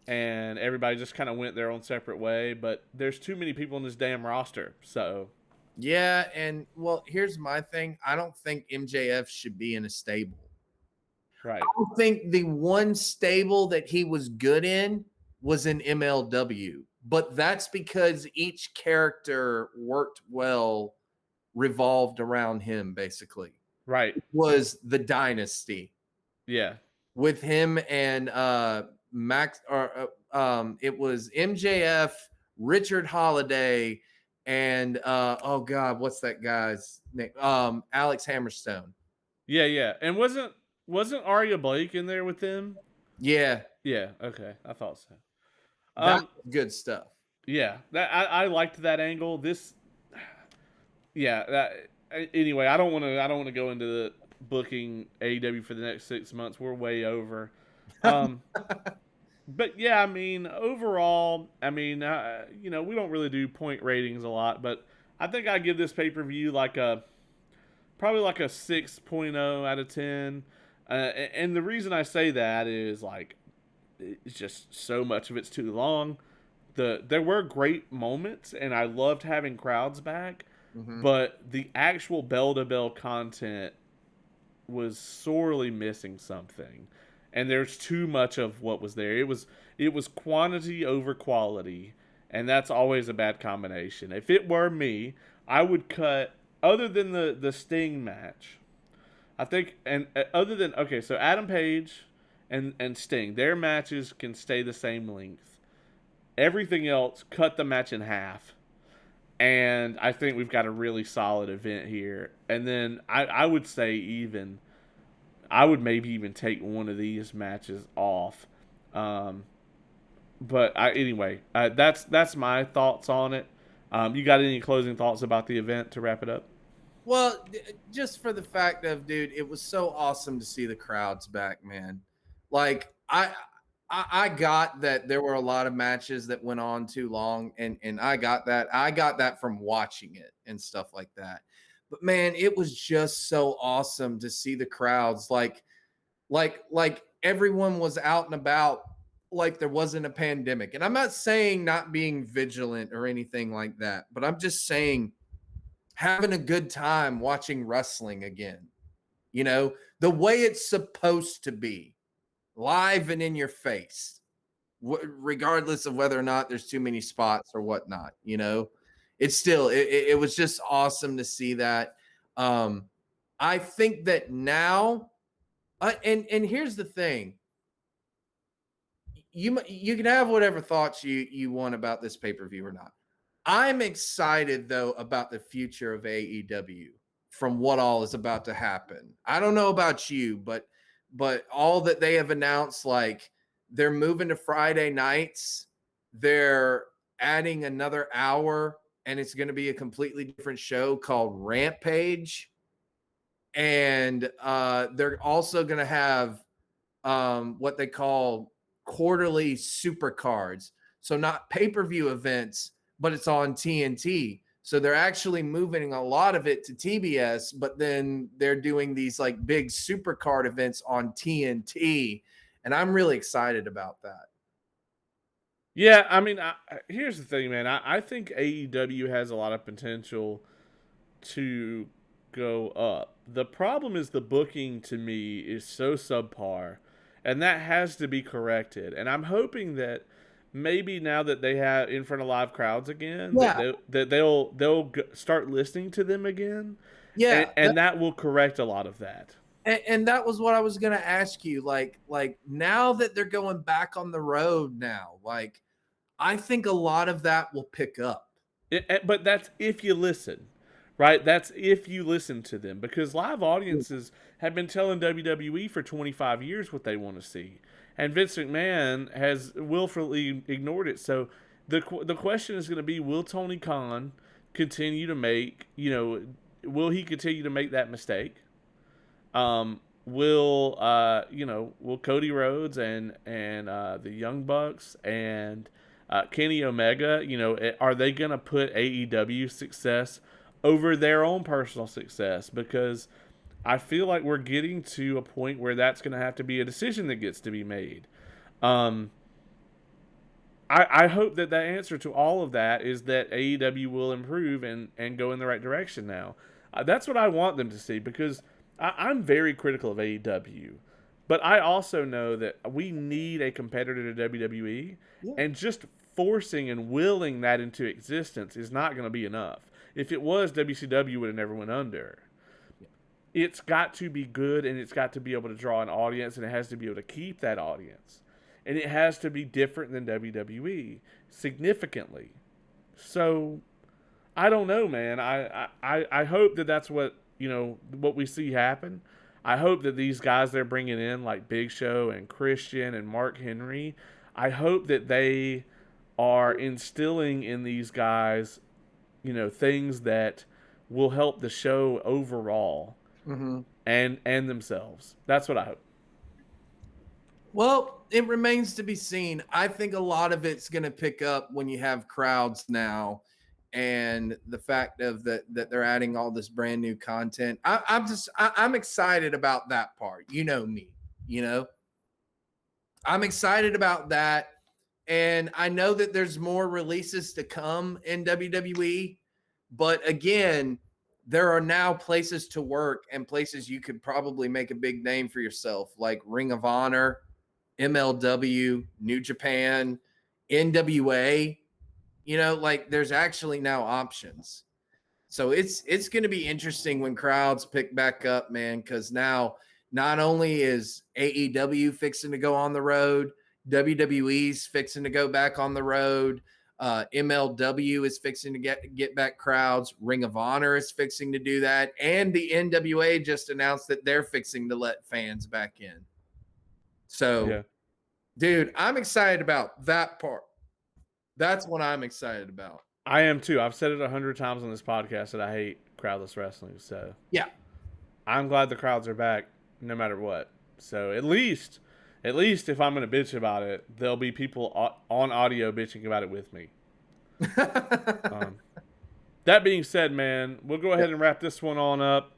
and everybody just kind of went their own separate way. But there's too many people in this damn roster, so Yeah, and well, here's my thing. I don't think MJF should be in a stable. right, I think the one stable that he was good in was in MLW, but that's because each character worked well, revolved around him, basically. right, Was the dynasty yeah, with him and Max, or it was MJF, Richard Holiday, and oh god, what's that guy's name? Alex Hammerstone. yeah, yeah. And wasn't Arya Blake in there with them? Yeah, Yeah, okay, I thought so. that Um, was good stuff. yeah, that I liked that angle. This, yeah, anyway, I don't want to go into the booking AEW for the next 6 months. We're way over. Um, but yeah, I mean, overall, I mean, we don't really do point ratings a lot, but I think I give this pay per view like a probably like a 6.0 out of 10. And the reason I say that is like it's just so much of it's too long. There were great moments, and I loved having crowds back, Hmm. but the actual bell to bell content was sorely missing something, and there's too much of what was there. It was quantity over quality, and that's always a bad combination. If it were me, I would cut other than the Sting match. I think, and other than okay, so Adam Page and Sting, their matches can stay the same length. Everything else, cut the match in half. And I think we've got a really solid event here. And then I would say even I would maybe even take one of these matches off. Um, but anyway, that's my thoughts on it. You got any closing thoughts about the event to wrap it up? Well, just for the fact of, dude, it was so awesome to see the crowds back, man. Like I got that there were a lot of matches that went on too long, and I got that. I got that from watching it and stuff like that. But man, it was just so awesome to see the crowds, like everyone was out and about, like there wasn't a pandemic. And I'm not saying not being vigilant or anything like that, but I'm just saying having a good time watching wrestling again, you know, the way it's supposed to be, live and in your face, regardless of whether or not there's too many spots or whatnot, you know. It's still, it was just awesome to see that. um I think that now, and here's the thing, you can have whatever thoughts you want about this pay-per-view or not. I'm excited though about the future of AEW from what all is about to happen. I don't know about you, but all that they have announced, like they're moving to Friday nights, they're adding another hour, and it's going to be a completely different show called Rampage. And they're also going to have what they call quarterly super cards. So not pay-per-view events, but it's on TNT. So they're actually moving a lot of it to TBS, but then they're doing these like big super card events on TNT. And I'm really excited about that. Yeah, I mean, here's the thing, man. I think AEW has a lot of potential to go up. The problem is the booking to me is so subpar, and that has to be corrected. And I'm hoping that maybe now that they have in front of live crowds again, Yeah. that they'll start listening to them again, Yeah. and that will correct a lot of that. And that was what I was going to ask you. Like now that they're going back on the road now, like I think a lot of that will pick up. But that's if you listen, right? That's if you listen to them because live audiences have been telling WWE for 25 years what they want to see, and Vince McMahon has willfully ignored it. So the question is going to be: will Tony Khan continue to make will he continue to make that mistake? Will Cody Rhodes and the Young Bucks and Kenny Omega, are they going to put AEW success over their own personal success? Because I feel like we're getting to a point where that's going to have to be a decision that gets to be made. Um, I hope that answer to all of that is that AEW will improve and go in the right direction now. That's what I want them to see because I'm very critical of AEW. But I also know that we need a competitor to WWE, Yeah. and just forcing and willing that into existence is not going to be enough. If it was, WCW would have never went under. It's got to be good and it's got to be able to draw an audience and it has to be able to keep that audience. And it has to be different than WWE significantly. So I don't know, man. I hope that that's what we see happen. I hope that these guys they're bringing in, like Big Show and Christian and Mark Henry, I hope that they are instilling in these guys, things that will help the show overall Mm-hmm. and themselves. That's what I hope. Well, it remains to be seen. I think a lot of it's going to pick up when you have crowds now, and the fact of that they're adding all this brand new content. I'm excited about that part. You know me, you know, I'm excited about that. And I know that there's more releases to come in WWE, but again, there are now places to work and places you could probably make a big name for yourself, like Ring of Honor, MLW, New Japan, NWA. Like there's actually now options. So it's going to be interesting when crowds pick back up, man, because now not only is AEW fixing to go on the road, WWE's fixing to go back on the road. MLW is fixing to get back crowds. Ring of Honor is fixing to do that, and the NWA just announced that they're fixing to let fans back in. So, Yeah. dude, I'm excited about that part. That's what I'm excited about. I am too. I've said it 100 times on this podcast that I hate crowdless wrestling. So Yeah. I'm glad the crowds are back, no matter what. So at least if I'm going to bitch about it, there'll be people on audio bitching about it with me. Um, that being said, man, we'll go ahead and wrap this one on up.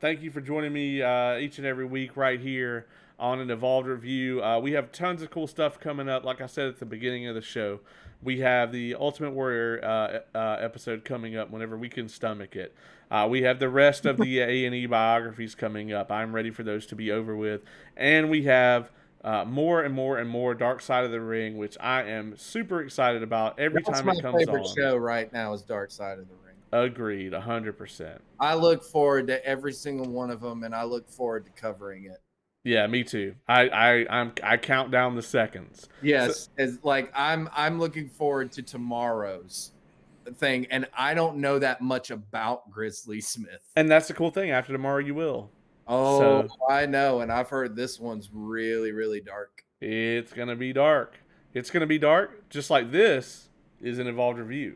Thank you for joining me each and every week right here on an Evolved Review. We have tons of cool stuff coming up. Like I said at the beginning of the show, we have the Ultimate Warrior episode coming up whenever we can stomach it. We have the rest of the A&E biographies coming up. I'm ready for those to be over with. And we have more and more and more Dark Side of the Ring, which I am super excited about every That's time my it comes favorite on. show right now is Dark Side of the Ring. Agreed, 100%. I look forward to every single one of them, and I look forward to covering it. Yeah, me too. I count down the seconds. Yes, as like I'm looking forward to tomorrow's thing, and I don't know that much about Grizzly Smith. And that's the cool thing. After tomorrow, you will. Oh, So I know, and I've heard this one's really, really dark. it's gonna be dark. It's gonna be dark, just like this is an Evolved Review.